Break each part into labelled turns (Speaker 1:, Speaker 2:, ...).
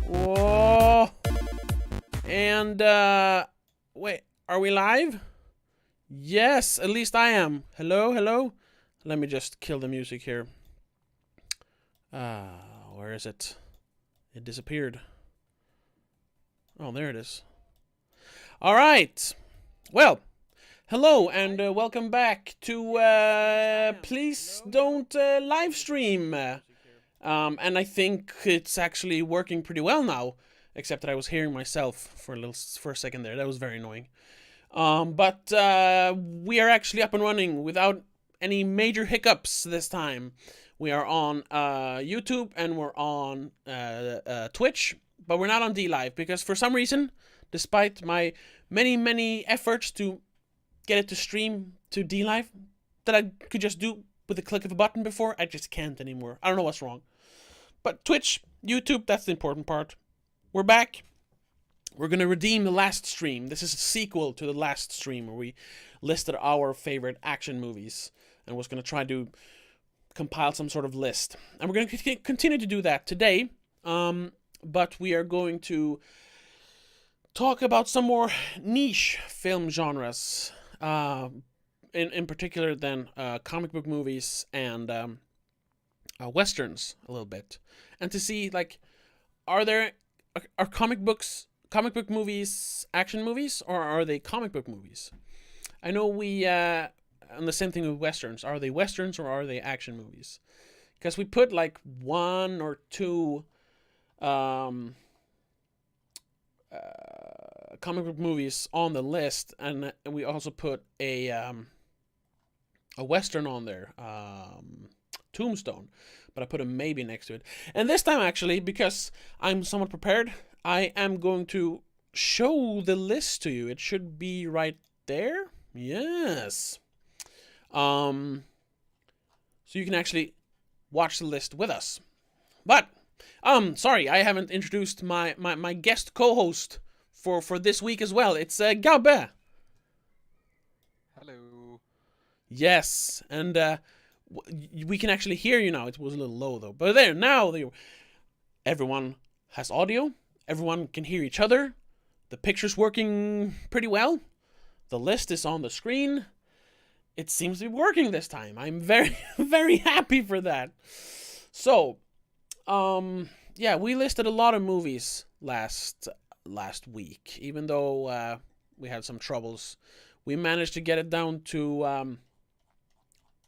Speaker 1: Whoa. And, wait, are we live? Yes, at least I am. Hello, hello? Let me just kill the music here. Where is it? It disappeared. Oh, there it is. All right. Well, hello and welcome back to Please Don't Live Stream. And I think it's actually working pretty well now, except that I was hearing myself for a second there. That was very annoying. But we are actually up and running without any major hiccups this time. We are on YouTube and we're on Twitch, but we're not on DLive because for some reason, despite my many efforts to get it to stream to DLive that I could just do with a click of a button before, I just can't anymore. I don't know what's wrong. But Twitch, YouTube, that's the important part. We're back. We're going to redeem the last stream. This is a sequel to the last stream where we listed our favorite action movies and was going to try to compile some sort of list. And we're going to continue to do that today. But we are going to talk about some more niche film genres. In particular then comic book movies and westerns a little bit. And to see, like, are comic book movies action movies, or are they comic book movies? I know we and the same thing with westerns. Are they westerns or are they action movies? Because we put like one or two comic book movies on the list, and we also put a western on there, Tombstone, but I put a maybe next to it. And this time, actually, because I'm somewhat prepared, I am going to show the list to you. It should be right there. Yes. So you can actually watch the list with us. But sorry, I haven't introduced my guest co-host for this week as well. It's Gabbe.
Speaker 2: Hello.
Speaker 1: Yes, and we can actually hear you now. It was a little low though, but now everyone has audio. Everyone can hear each other. The picture's working pretty well. The list is on the screen. It seems to be working this time. I'm very very happy for that. So, yeah, we listed a lot of movies last week. Even though we had some troubles, we managed to get it down to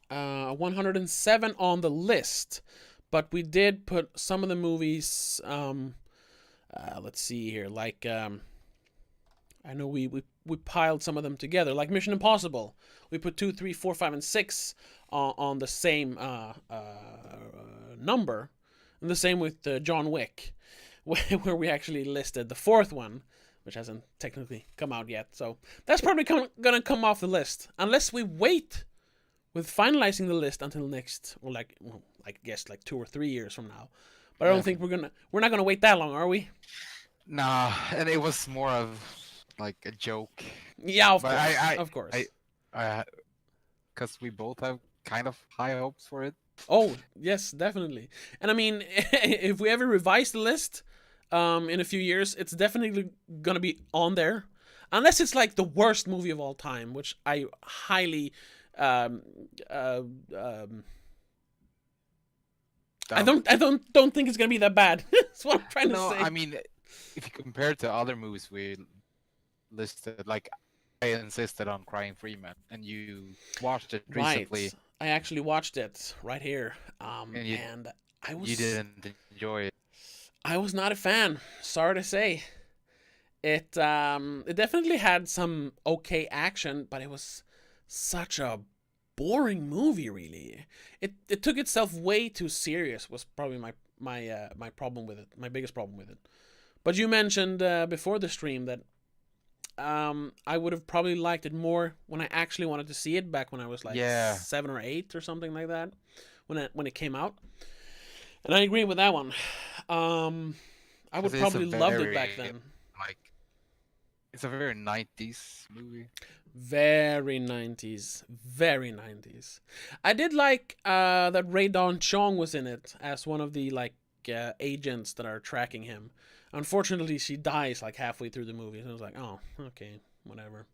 Speaker 1: 107 on the list, but we did put some of the movies, let's see here, like, I know we piled some of them together, like Mission Impossible. We put 2, 3, 4, 5, and 6 on the same number, and the same with John Wick, where we actually listed the fourth one, which hasn't technically come out yet, so that's probably gonna come off the list, unless we wait with finalizing the list until next, or I guess like 2 or 3 years from now. But I don't think we're not gonna wait that long, are we?
Speaker 2: Nah, and it was more of like a joke.
Speaker 1: Yeah, of course.
Speaker 2: Because we both have kind of high hopes for it.
Speaker 1: Oh yes, definitely. And I mean, if we ever revise the list, in a few years, it's definitely gonna be on there, unless it's like the worst movie of all time, which I highly. I don't think it's gonna be that bad. That's what I'm trying to say.
Speaker 2: No, I mean, if you compare it to other movies we listed, like I insisted on Crying Freeman, and you watched it recently.
Speaker 1: Right. I actually watched it right here, and
Speaker 2: you didn't enjoy it.
Speaker 1: I was not a fan. Sorry to say. It definitely had some okay action, but it was such a boring movie, really. It took itself way too serious, was probably my problem with it, my biggest problem with it. But you mentioned before the stream that I would have probably liked it more when I actually wanted to see it back when I was like 7 or 8 or something like that, when it came out. And I agree with that one. I would probably loved it back then.
Speaker 2: Like, it's a very 90s movie.
Speaker 1: Very 90s. Very 90s. I did like that Ray Don Chong was in it as one of the, like, agents that are tracking him. Unfortunately, she dies like halfway through the movie. So I was like, oh, okay, whatever.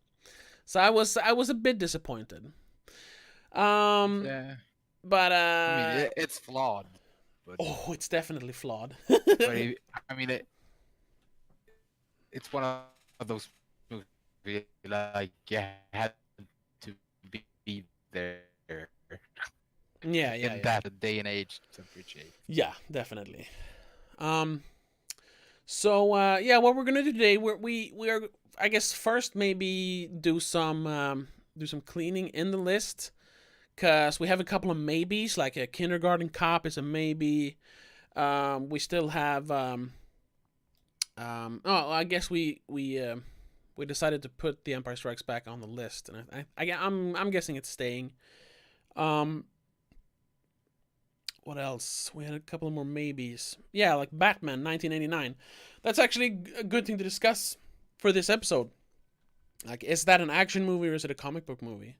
Speaker 1: So I was a bit disappointed.
Speaker 2: Yeah.
Speaker 1: But
Speaker 2: I mean, it's flawed, but
Speaker 1: oh, it's definitely flawed.
Speaker 2: I mean, it's one of those movies like you had to be there
Speaker 1: Yeah,
Speaker 2: in that day and age to appreciate.
Speaker 1: Yeah, definitely. So yeah, what we're gonna do today, we are, I guess, first maybe do some cleaning in the list, cause we have a couple of maybes, like a Kindergarten Cop is a maybe. We still have oh, I guess we decided to put The Empire Strikes Back on the list, and I'm guessing it's staying. Um, what else? We had a couple more maybes. Yeah, like Batman 1989. That's actually a good thing to discuss for this episode. Like, is that an action movie or is it a comic book movie?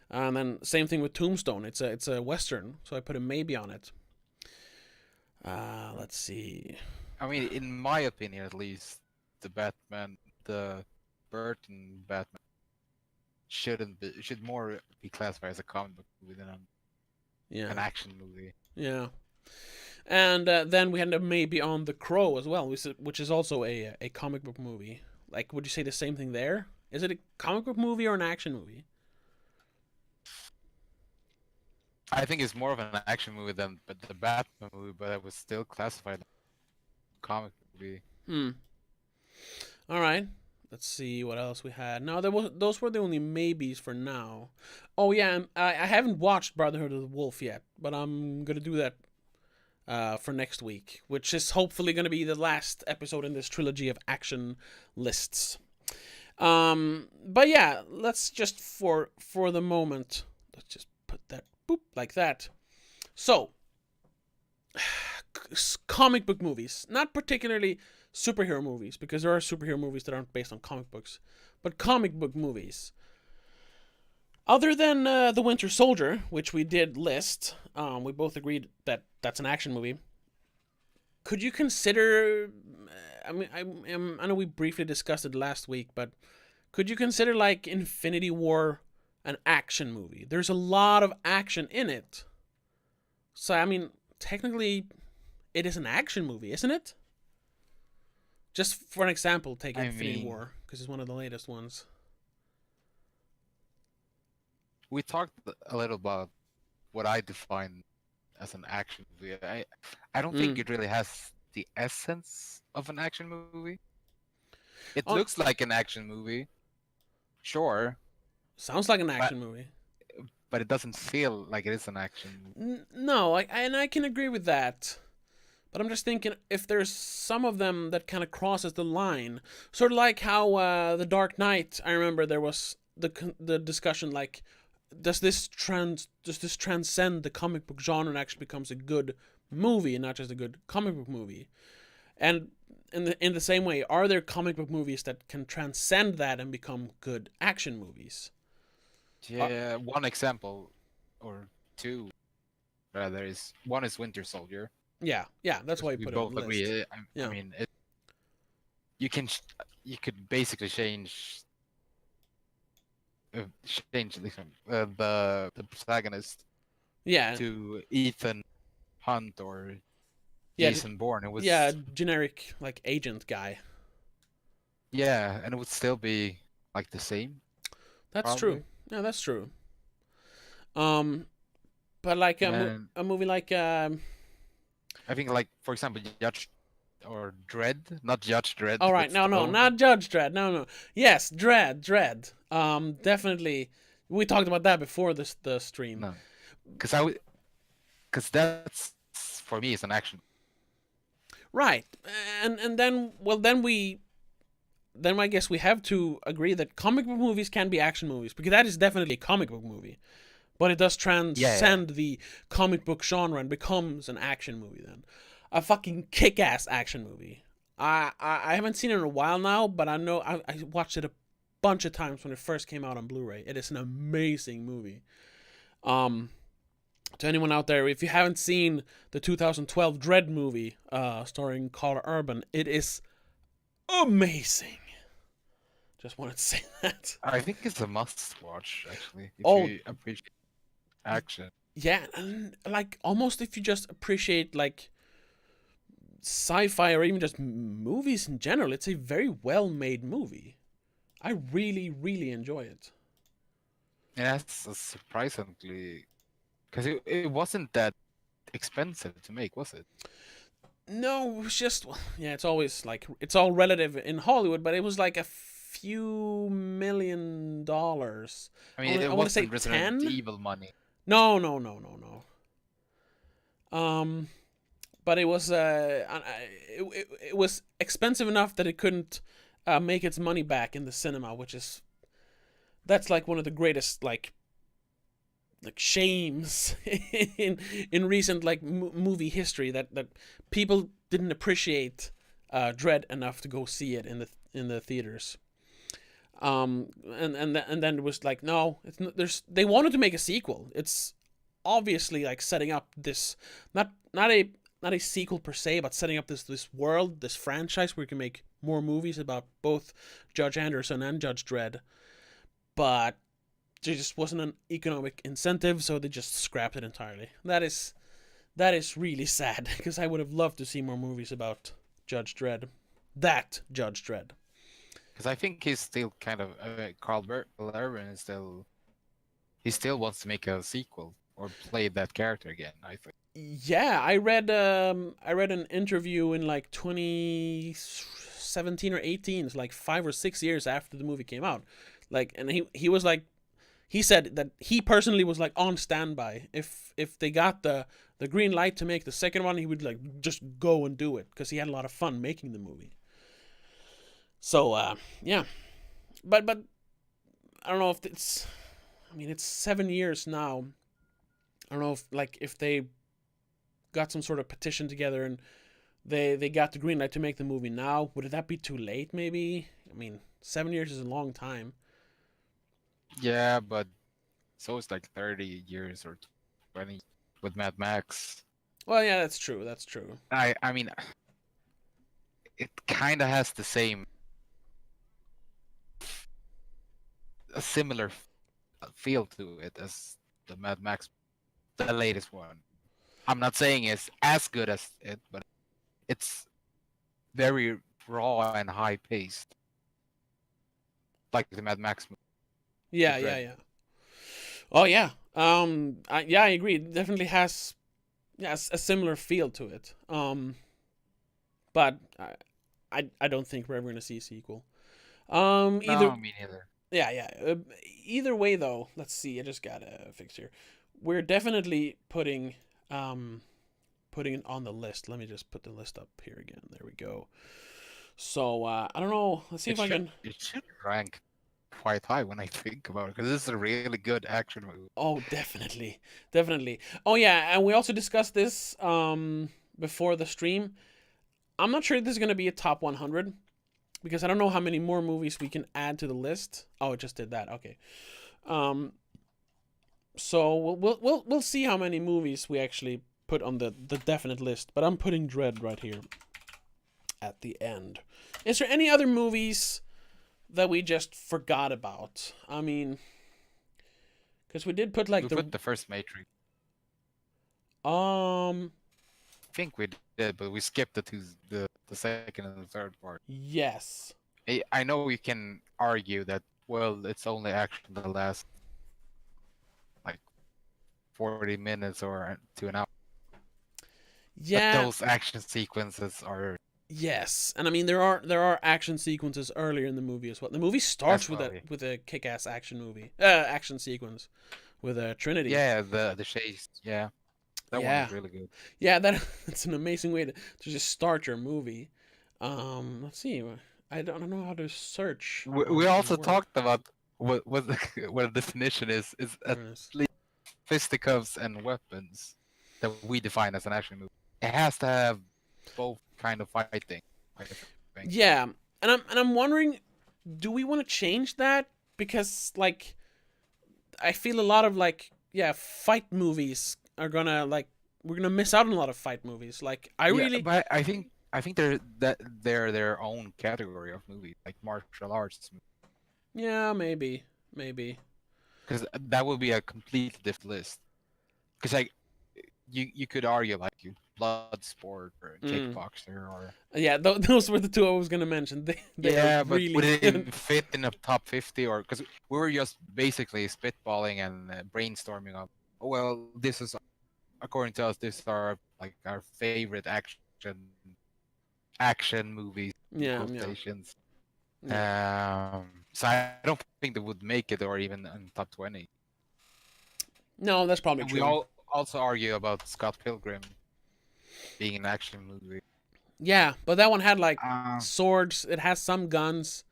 Speaker 1: And then same thing with Tombstone. It's a western, so I put a maybe on it. Let's see.
Speaker 2: I mean, in my opinion, at least, the Burton Batman, should more be classified as a comic book movie than an action movie.
Speaker 1: Yeah. And then we had a maybe on The Crow as well, which is also a comic book movie. Like, would you say the same thing there? Is it a comic book movie or an action movie?
Speaker 2: I think it's more of an action movie than the Batman movie, but it was still classified as a comic movie.
Speaker 1: All right. Let's see what else we had. No, those were the only maybes for now. Oh yeah, I haven't watched Brotherhood of the Wolf yet, but I'm gonna do that for next week, which is hopefully gonna be the last episode in this trilogy of action lists. But yeah, let's just for the moment, let's just put that boop like that. So, comic book movies, not particularly superhero movies, because there are superhero movies that aren't based on comic books, but comic book movies. Other than The Winter Soldier, which we did list, we both agreed that that's an action movie. Could you consider? I mean, I know we briefly discussed it last week, but could you consider like Infinity War an action movie? There's a lot of action in it, so I mean, technically, it is an action movie, isn't it? Just for an example, take Infinity War, because it's one of the latest ones.
Speaker 2: We talked a little about what I define as an action movie. I don't think it really has the essence of an action movie. It looks like an action movie, sure.
Speaker 1: Sounds like an action movie.
Speaker 2: But it doesn't feel like it is an action movie.
Speaker 1: No, and I can agree with that. But I'm just thinking if there's some of them that kind of crosses the line, sort of like how The Dark Knight. I remember there was the discussion like, does this transcend the comic book genre and actually becomes a good movie and not just a good comic book movie? And in the same way, are there comic book movies that can transcend that and become good action movies?
Speaker 2: Yeah, one example or two rather is one is Winter Soldier.
Speaker 1: Yeah, that's why you put it on the list.
Speaker 2: Agree. I mean, you could basically change the protagonist to Ethan Hunt or Jason Bourne. It was
Speaker 1: generic like agent guy.
Speaker 2: Yeah, and it would still be like the same.
Speaker 1: That's probably true. Yeah, that's true. But like a movie like
Speaker 2: I think, like, for example, Judge or Dredd, not Judge Dredd.
Speaker 1: All right, no, not Judge Dredd. No. Yes, Dredd. Definitely. We talked about that before the stream.
Speaker 2: No, because that's for me is an action.
Speaker 1: Right, and then I guess we have to agree that comic book movies can be action movies, because that is definitely a comic book movie. But it does transcend the comic book genre and becomes an action movie then. A fucking kick-ass action movie. I haven't seen it in a while now, but I know I watched it a bunch of times when it first came out on Blu-ray. It is an amazing movie. to anyone out there, if you haven't seen the 2012 Dread movie starring Carl Urban, it is amazing. Just wanted to say that.
Speaker 2: I think it's a must-watch, actually, if
Speaker 1: Oh,
Speaker 2: you appreciate action.
Speaker 1: yeah, and like almost if you just appreciate like sci-fi or even just movies in general, it's a very well-made movie. I really, really enjoy it.
Speaker 2: And that's a surprisingly, because it wasn't that expensive to make, was it?
Speaker 1: No, it was just yeah. It's always like it's all relative in Hollywood, but it was like a few $1,000,000.
Speaker 2: I mean, it
Speaker 1: I want to say
Speaker 2: wasn't Resident
Speaker 1: 10.
Speaker 2: Evil money.
Speaker 1: No, no, no, no, no. But it was it was expensive enough that it couldn't make its money back in the cinema, which is that's like one of the greatest like shames in recent like movie history that people didn't appreciate Dread enough to go see it in the theaters. And then it was like no, it's not, they wanted to make a sequel. It's obviously like setting up this not a sequel per se, but setting up this world, this franchise where you can make more movies about both Judge Anderson and Judge Dredd. But there just wasn't an economic incentive, so they just scrapped it entirely. That is really sad because I would have loved to see more movies about Judge Dredd. That Judge Dredd.
Speaker 2: Because I think he's still kind of Carl Urban is still he still wants to make a sequel or play that character again. I think.
Speaker 1: Yeah, I read an interview in like 2017 or 18, it's like 5 or 6 years after the movie came out. Like, and he was like, he said that he personally was like on standby. If they got the green light to make the second one, he would like just go and do it because he had a lot of fun making the movie. So yeah, but I don't know if it's. I mean, it's 7 years now. I don't know if they got some sort of petition together and they got the green light to make the movie now. Would that be too late? Maybe. I mean, 7 years is a long time.
Speaker 2: Yeah, but so it's like 30 years or 20 with Mad Max.
Speaker 1: Well, yeah, that's true. That's true.
Speaker 2: I mean, it kind of has the same, a similar feel to it as the Mad Max, the latest one. I'm not saying it's as good as it, but it's very raw and high paced, like the Mad Max movie.
Speaker 1: Yeah, yeah, yeah. Oh yeah. I agree. It definitely has a similar feel to it. But I don't think we're ever gonna see a sequel. Either.
Speaker 2: No, me neither.
Speaker 1: Yeah, yeah. Either way, though, let's see. I just got a fix here. We're definitely putting it on the list. Let me just put the list up here again. There we go. So I don't know. Let's see if I can.
Speaker 2: It should rank quite high when I think about it because this is a really good action movie.
Speaker 1: Oh, definitely, definitely. Oh yeah, and we also discussed this before the stream. I'm not sure this is gonna be a top 100 because I don't know how many more movies we can add to the list. Oh, it just did that. Okay. So we'll see how many movies we actually put on the definite list. But I'm putting Dread right here at the end. Is there any other movies that we just forgot about? I mean, because we did put like
Speaker 2: put the first Matrix.
Speaker 1: I
Speaker 2: think we did, but we skipped the second and the third part.
Speaker 1: Yes.
Speaker 2: I know we can argue that, well, it's only actually the last like 40 minutes or to an hour.
Speaker 1: Yeah.
Speaker 2: But those action sequences are.
Speaker 1: Yes, and I mean there are action sequences earlier in the movie as well. The movie starts with a kick-ass action sequence with a Trinity.
Speaker 2: Yeah, the chase. Yeah, that one was really good.
Speaker 1: Yeah, that's an amazing way to just start your movie. Let's see. I don't know how to search.
Speaker 2: We also talked about what the definition is at least fisticuffs and weapons that we define as an action movie. It has to have both kind of fighting.
Speaker 1: Yeah, and I'm wondering, do we want to change that? Because like, I feel a lot of like fight movies are gonna like we're gonna miss out on a lot of fight movies. Like I
Speaker 2: Yeah,
Speaker 1: really,
Speaker 2: but I think they're their own category of movie, like martial arts,
Speaker 1: yeah, maybe.
Speaker 2: because that would be a completely different list. Because like you could argue like you blood sport or
Speaker 1: Mm.
Speaker 2: kickboxer or
Speaker 1: Yeah, those were the two I was gonna mention. They are
Speaker 2: yeah, but would
Speaker 1: really
Speaker 2: it
Speaker 1: good.
Speaker 2: even fit in a top 50 or because we were just basically spitballing and brainstorming of oh, well this is according to us this is our like our favorite action movies in
Speaker 1: Yeah, yeah,
Speaker 2: quotations.
Speaker 1: yeah.
Speaker 2: So I don't think they would make it or even in top 20.
Speaker 1: No, that's probably
Speaker 2: And we
Speaker 1: true.
Speaker 2: all also argue about Scott Pilgrim being an action movie.
Speaker 1: Yeah, but that one had like
Speaker 2: Uh,
Speaker 1: swords. It has some guns,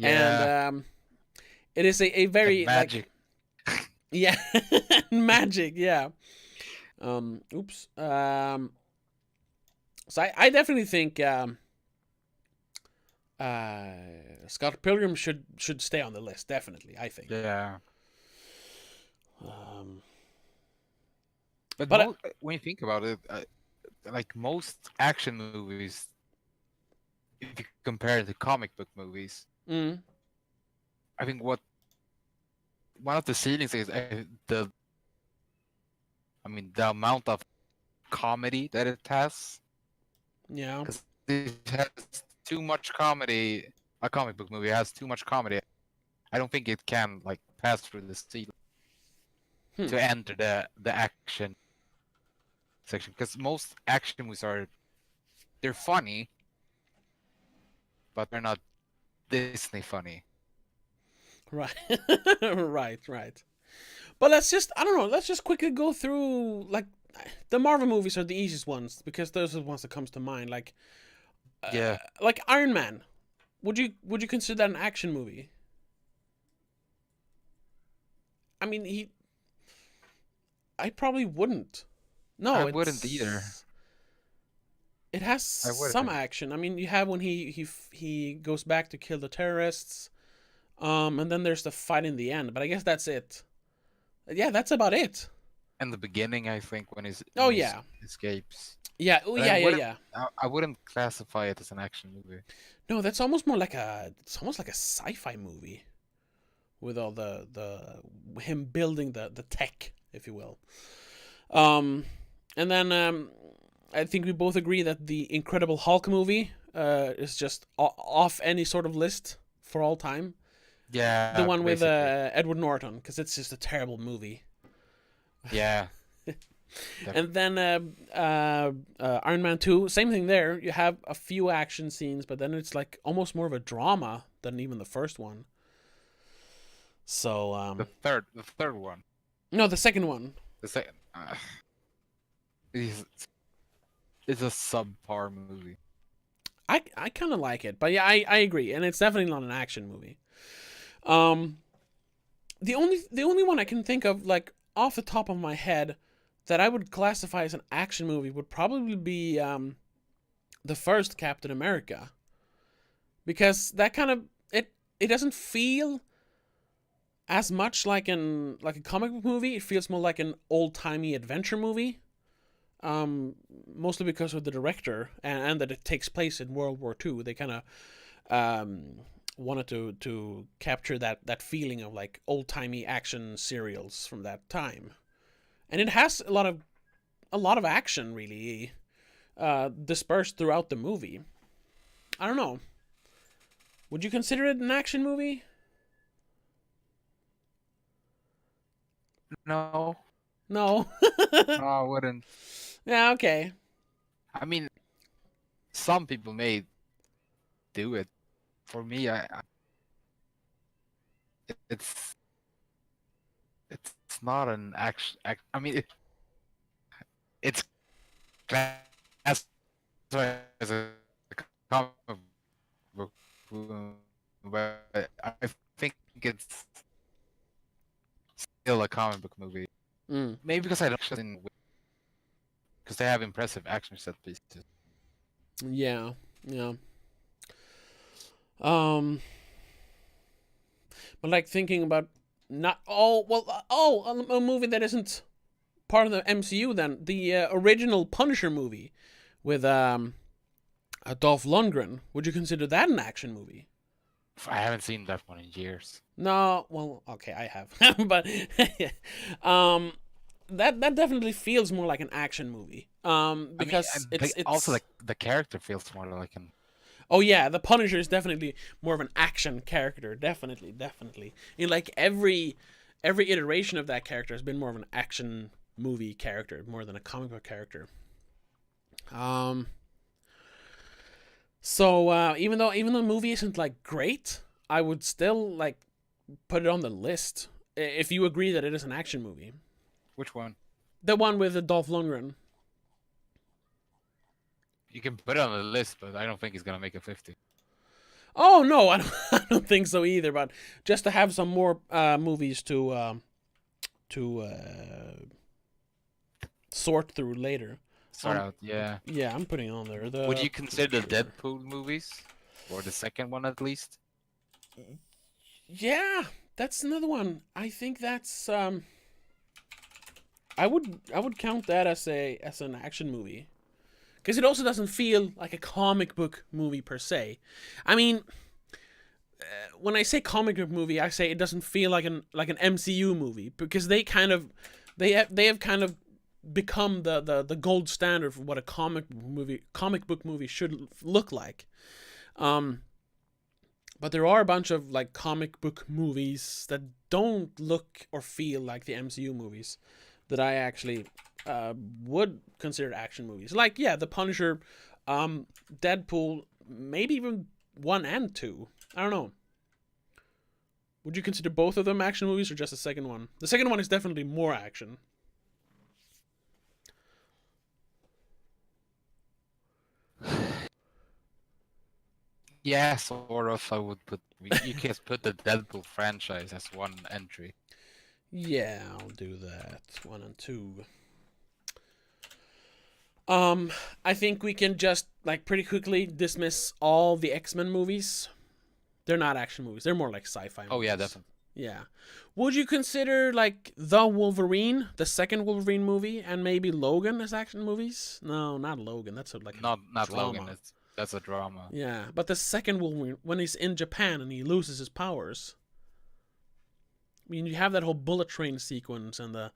Speaker 1: and
Speaker 2: yeah,
Speaker 1: it is a
Speaker 2: and
Speaker 1: very like
Speaker 2: magic.
Speaker 1: yeah, magic. Yeah. Oops. So I definitely think uh, Scott Pilgrim should stay on the list. Definitely, I think.
Speaker 2: Yeah.
Speaker 1: Um,
Speaker 2: But
Speaker 1: but
Speaker 2: when you think about it, like most action movies, if you compare it to comic book movies,
Speaker 1: mm,
Speaker 2: I think what one of the ceilings is I mean, the amount of comedy that it has,
Speaker 1: yeah.
Speaker 2: because it has too much comedy. A comic book movie has too much comedy. I don't think it can like pass through the ceiling
Speaker 1: Hmm.
Speaker 2: to enter the action section. Because most action movies they're funny, but they're not Disney funny.
Speaker 1: Right. right. But let's just I don't know. Let's just quickly go through like the Marvel movies are the easiest ones because those are the ones that comes to mind.
Speaker 2: Yeah,
Speaker 1: Like Iron Man. Would you consider that an action movie? I mean, I probably wouldn't.
Speaker 2: I
Speaker 1: No,
Speaker 2: wouldn't either.
Speaker 1: it has
Speaker 2: I
Speaker 1: some
Speaker 2: wouldn't.
Speaker 1: action. I mean, you have when he goes back to kill the terrorists. And then there's the fight in the end. But I guess that's it. Yeah, that's about it.
Speaker 2: In the beginning, I think
Speaker 1: Oh
Speaker 2: when he
Speaker 1: yeah,
Speaker 2: escapes,
Speaker 1: yeah. Oh
Speaker 2: but
Speaker 1: yeah.
Speaker 2: I wouldn't classify it as an action movie.
Speaker 1: No, that's almost more like it's almost like a sci-fi movie with all the him building the tech, if you will. Um, and then I think we both agree that the Incredible Hulk movie is just off any sort of list for all time. The
Speaker 2: Yeah,
Speaker 1: one with
Speaker 2: basically.
Speaker 1: Edward Norton, because it's just a terrible movie.
Speaker 2: Yeah,
Speaker 1: And
Speaker 2: definitely.
Speaker 1: then Iron Man 2, same thing there. You have a few action scenes, but then it's like almost more of a drama than even the first one. So,
Speaker 2: The third one,
Speaker 1: no, the second one.
Speaker 2: the second, is it's a subpar movie.
Speaker 1: I kind of like it, but yeah, I agree, and it's definitely not an action movie. Um, the only one I can think of, like off the top of my head, that I would classify as an action movie would probably be the first Captain America, because that kind of it doesn't feel as much like a comic book movie. It feels more like an old timey adventure movie. Mostly because of the director and that it takes place in World War II. They kind of wanted to capture that feeling of like old timey action serials from that time, and it has a lot of action really dispersed throughout the movie. I don't know. Would you consider it an action movie?
Speaker 2: No,
Speaker 1: No.
Speaker 2: no, I wouldn't.
Speaker 1: Yeah. Okay.
Speaker 2: I mean, some people may do it. For me, it's it's not an action. I mean, it's classed as a comic book, but I think it's still a comic book movie.
Speaker 1: Mm.
Speaker 2: Maybe because I don't because they have impressive action set pieces.
Speaker 1: Yeah. Yeah. Um. But like thinking about not oh well oh a movie that isn't part of the MCU then. The original Punisher movie with Dolph Lundgren. Would you consider that an action movie?
Speaker 2: I haven't seen that one in years.
Speaker 1: No, well, okay, I have, but that definitely feels more like an action movie. Because it's
Speaker 2: also like the character feels more like an.
Speaker 1: Oh yeah, the Punisher is definitely more of an action character. Definitely. In like every iteration of that character has been more of an action movie character more than a comic book character. So even though the movie isn't like great, I would still like put it on the list if you agree that it is an action movie.
Speaker 2: Which one?
Speaker 1: The one with the Dolph Lundgren.
Speaker 2: You can put it on the list, but I don't think he's gonna make a 50.
Speaker 1: Oh no, I don't think so either. But just to have some more movies to sort through later.
Speaker 2: Sort out, yeah.
Speaker 1: Yeah, I'm putting it on there.
Speaker 2: Would you consider the Deadpool movies, or the second one at least?
Speaker 1: Yeah, that's another one. I think that's I would count that as an action movie. Because it also doesn't feel like a comic book movie per se. I mean, when I say comic book movie, I say it doesn't feel like an MCU movie because they have kind of become the gold standard for what a comic book movie should look like. But there are a bunch of like comic book movies that don't look or feel like the MCU movies that I actually would consider action movies. Like, yeah, The Punisher, Deadpool, maybe even 1 and 2. I don't know. Would you consider both of them action movies or just the second one? The second one is definitely more action.
Speaker 2: Yeah, sort of. I would put. You can put the Deadpool franchise as one entry.
Speaker 1: Yeah, I'll do that. 1 and 2. I think we can just like pretty quickly dismiss all the X-Men movies. They're not action movies. They're more like sci-fi movies.
Speaker 2: Oh yeah, definitely.
Speaker 1: Yeah. Would you consider like The Wolverine, the second Wolverine movie, and maybe Logan as action movies? No, not Logan. That's like
Speaker 2: not
Speaker 1: drama.
Speaker 2: Logan. That's a drama.
Speaker 1: Yeah, but the second Wolverine, when he's in Japan and he loses his powers. I mean, you have that whole bullet train sequence and the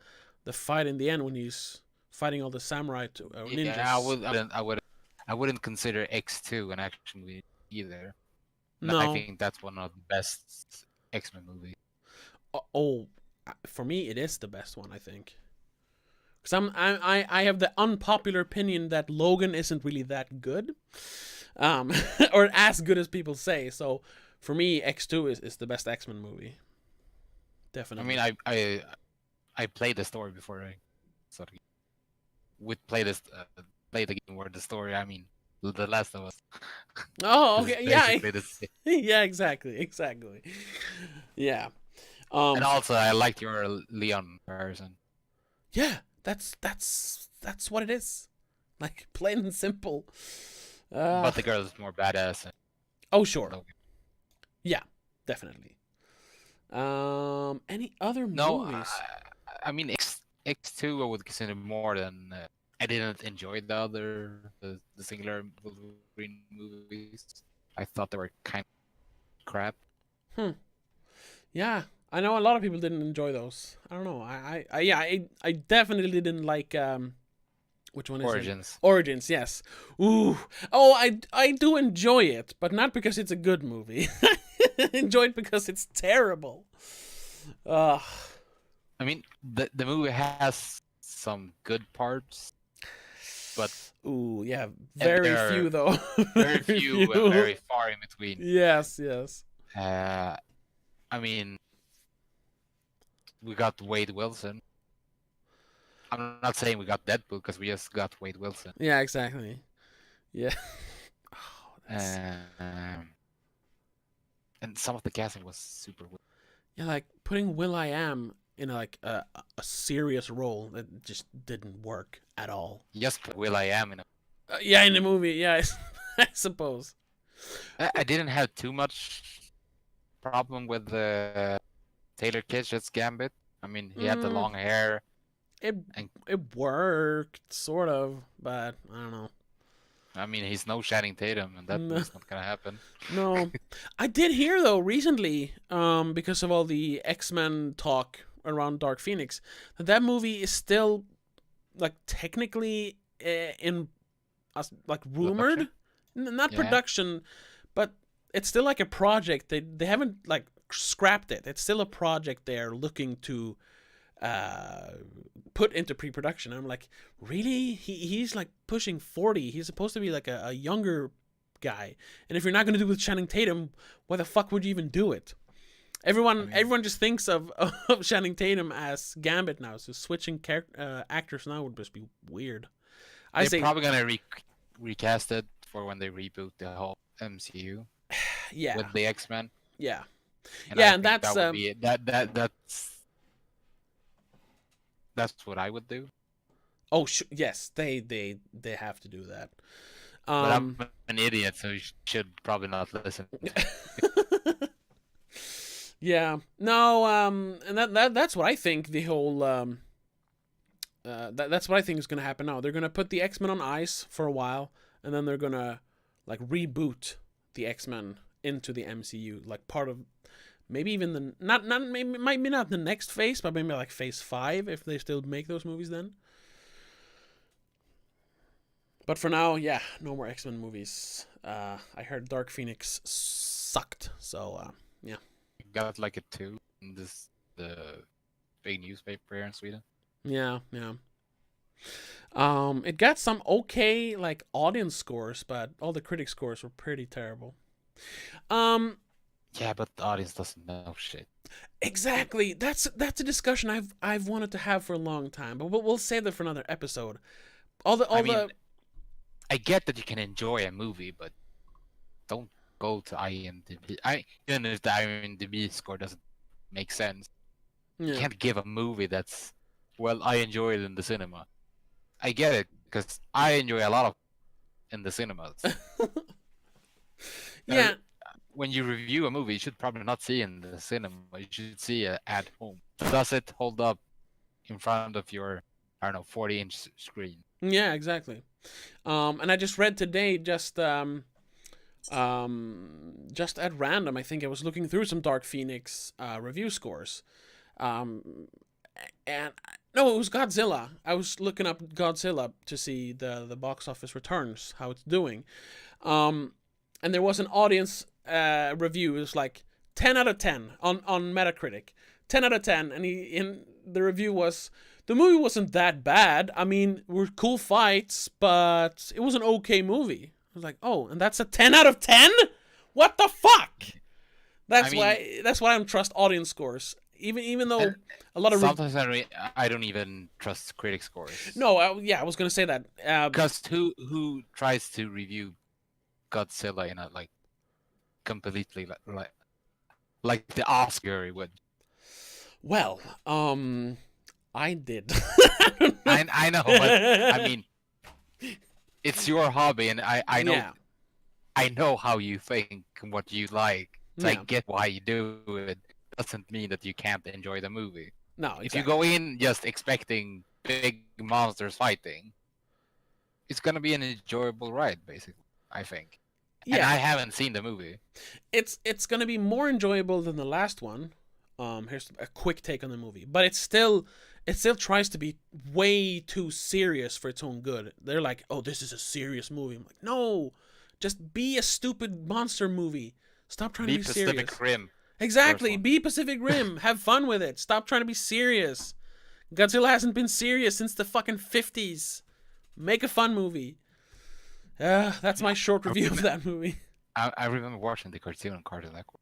Speaker 1: fight in the end when he's fighting all the samurai ninjas.
Speaker 2: Yeah, I wouldn't consider X2 an action movie either.
Speaker 1: No,
Speaker 2: I think that's one of the best X-Men movies.
Speaker 1: Oh, for me, it is the best one. I think. Because I have the unpopular opinion that Logan isn't really that good, or as good as people say. So for me, X2 is the best X-Men movie. Definitely.
Speaker 2: I mean, I played the story before I sort of would play the game where the story. I mean, The Last of Us.
Speaker 1: Oh, okay, yeah,
Speaker 2: This.
Speaker 1: Yeah, exactly. Yeah.
Speaker 2: And also, I liked your Leon person.
Speaker 1: Yeah, that's what it is. Like plain and simple.
Speaker 2: But the girl is more badass.
Speaker 1: Oh sure. Logan. Yeah, definitely. Any other movies?
Speaker 2: I mean X2 I would consider more than I didn't enjoy the singular Wolverine movies. I thought they were kind of crap.
Speaker 1: Yeah, I know a lot of people didn't enjoy those. I don't know. I definitely didn't like which one is
Speaker 2: Origins.
Speaker 1: It? Origins, yes. Ooh. Oh, I do enjoy it, but not because it's a good movie. I enjoy it because it's terrible. I
Speaker 2: mean, the movie has some good parts, but
Speaker 1: ooh, yeah, very few though.
Speaker 2: Very few, very far in between.
Speaker 1: Yes.
Speaker 2: I mean, we got Wade Wilson. I'm not saying we got Deadpool because we just got Wade Wilson.
Speaker 1: Yeah, exactly. Yeah.
Speaker 2: And some of the casting was super weird.
Speaker 1: Yeah, like putting Will.i.am in like a serious role that just didn't work at all.
Speaker 2: Yes, put Will.i.am in a.
Speaker 1: Yeah, in the movie. Yeah, I suppose.
Speaker 2: I didn't have too much problem with Taylor Kitsch's Gambit. I mean, he had the long hair.
Speaker 1: it
Speaker 2: And
Speaker 1: it worked sort of, but I don't know.
Speaker 2: I mean, he's no Channing Tatum, and that
Speaker 1: No,
Speaker 2: movie's not gonna happen.
Speaker 1: no. I did hear though recently, because of all the X-Men talk around Dark Phoenix, that movie is still like technically in like rumored,
Speaker 2: Production?
Speaker 1: not
Speaker 2: Yeah.
Speaker 1: production, but it's still like a project. They haven't like scrapped it. It's still a project they're looking to uh, put into pre-production. I'm like, really? He's like pushing 40. He's supposed to be like a younger guy. And if you're not gonna do it with Channing Tatum, why the fuck would you even do it?
Speaker 2: I mean,
Speaker 1: Everyone just thinks of Channing Tatum as Gambit now. So switching actors now would just be weird. I
Speaker 2: they're
Speaker 1: say,
Speaker 2: probably gonna recast it for when they reboot the whole MCU
Speaker 1: yeah,
Speaker 2: with the X-Men,
Speaker 1: yeah,
Speaker 2: and
Speaker 1: yeah,
Speaker 2: I
Speaker 1: and
Speaker 2: think
Speaker 1: that's
Speaker 2: that would be it. That's what I would do.
Speaker 1: oh yes, they have to do that.
Speaker 2: But I'm an idiot, so you should probably not listen.
Speaker 1: Yeah, no, and that's what I think. The whole that's what I think is gonna happen now. They're gonna put the X-Men on ice for a while, and then they're gonna like reboot the X-Men into the MCU, like part of maybe even the not maybe not the next phase, but maybe like phase 5 if they still make those movies then. But for now, yeah, no more X-Men movies. I heard Dark Phoenix sucked, so yeah.
Speaker 2: Got like a 2 in the big newspaper here in Sweden.
Speaker 1: Yeah, yeah. It got some okay like audience scores, but all the critic scores were pretty terrible. Um,
Speaker 2: Yeah, but the audience doesn't know shit.
Speaker 1: exactly. That's a discussion I've wanted to have for a long time, but we'll save that for another episode.
Speaker 2: I mean, I get that you can enjoy a movie, but don't go to IMDb. Even if the IMDb score doesn't make sense, you
Speaker 1: yeah.
Speaker 2: can't give a movie that's, well, I enjoyed it in the cinema. I get it, because I enjoy a lot of in the cinemas.
Speaker 1: Yeah.
Speaker 2: When you review a movie, you should probably not see it in the cinema. You should see it at home. Does it hold up in front of your, I don't know, 40-inch screen?
Speaker 1: Yeah, exactly. And I just read today, just at random, I think I was looking through some Dark Phoenix review scores, and no, it was Godzilla. I was looking up Godzilla to see the box office returns, how it's doing, and there was an audience review. It was like 10 out of 10 on Metacritic, 10 out of 10, and the review was, the movie wasn't that bad. I mean, were cool fights, but it was an okay movie. I was like, oh, and that's a 10 out of 10? What the fuck? That's why I don't trust audience scores. Even though a lot of
Speaker 2: sometimes I don't even trust critic scores.
Speaker 1: No, I was gonna say that.
Speaker 2: Because who tries to review Godzilla in a like completely like the Oscar would?
Speaker 1: Well, I did.
Speaker 2: I know, but I mean, it's your hobby, and I know
Speaker 1: Yeah.
Speaker 2: I know how you think and what you like. So I
Speaker 1: Yeah.
Speaker 2: get why you do it. Doesn't mean that you can't enjoy the movie.
Speaker 1: No,
Speaker 2: If
Speaker 1: exactly.
Speaker 2: you go in just expecting big monsters fighting, it's gonna be an enjoyable ride, basically. I think. And
Speaker 1: Yeah,
Speaker 2: I haven't seen the movie.
Speaker 1: it's gonna be more enjoyable than the last one. Here's a quick take on the movie, but it still tries to be way too serious for its own good. They're like, oh, this is a serious movie. I'm like, no, just be a stupid monster movie. Stop trying to be serious.
Speaker 2: Pacific Rim.
Speaker 1: Exactly. Be Pacific Rim. Have fun with it. Stop trying to be serious. Godzilla hasn't been serious since the fucking 50s. Make a fun movie. That's my short review of that movie.
Speaker 2: I remember watching the cartoon on Cartoon Network.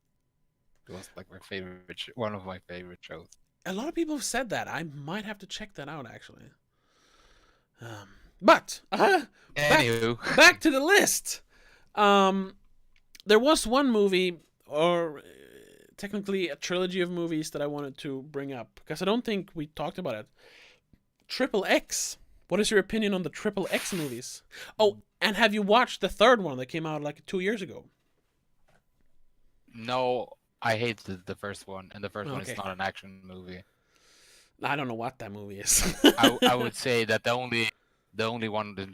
Speaker 2: It was like my favorite, one of my favorite shows.
Speaker 1: A lot of people have said that. I might have to check that out, actually. But
Speaker 2: Anywho,
Speaker 1: back to the list. There was one movie, or technically a trilogy of movies, that I wanted to bring up because I don't think we talked about it. Triple X. What is your opinion on the Triple X movies? Oh, and have you watched the third one that came out like 2 years ago?
Speaker 2: no, I hated the first one, and the first one
Speaker 1: Okay.
Speaker 2: is not an action movie.
Speaker 1: I don't know what that movie is.
Speaker 2: I would say that the only one that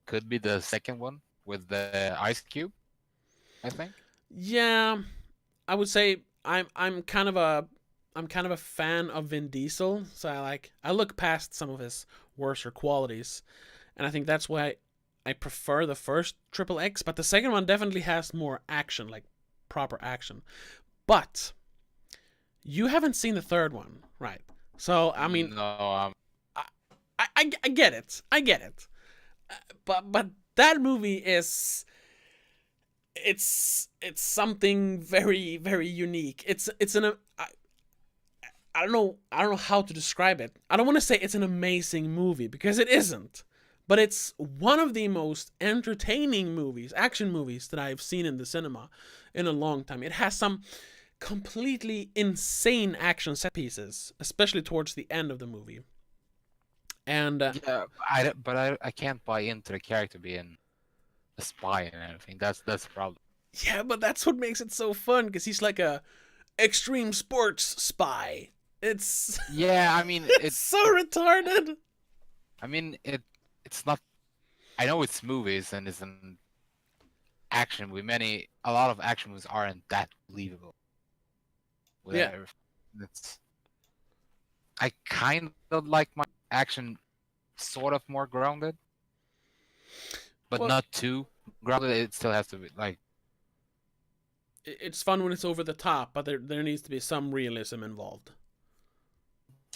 Speaker 2: could be the second one with the Ice Cube, I think.
Speaker 1: Yeah, I would say I'm kind of a fan of Vin Diesel, so I look past some of his worser qualities, and I think that's why I prefer the first Triple X. But the second one definitely has more action, like proper action. But you haven't seen the third one, right? So I mean,
Speaker 2: No,
Speaker 1: I get it, I get it, but that movie is it's something very very unique. It's an I don't know how to describe it. I don't want to say it's an amazing movie because it isn't. But it's one of the most entertaining movies, action movies that I've seen in the cinema in a long time. It has some completely insane action set pieces, especially towards the end of the movie. And
Speaker 2: yeah, I can't buy into the character being a spy and everything. That's the problem.
Speaker 1: yeah, but that's what makes it so fun because he's like a extreme sports spy. It's
Speaker 2: Yeah, I mean
Speaker 1: it's so retarded.
Speaker 2: I mean it's not. I know it's movies and it's an action movie. A lot of action movies aren't that believable. With
Speaker 1: Yeah.
Speaker 2: everything. It's. I kind of like my action sort of more grounded, but
Speaker 1: Well,
Speaker 2: not too grounded. It still has to be like.
Speaker 1: it's fun when it's over the top, but there needs to be some realism involved.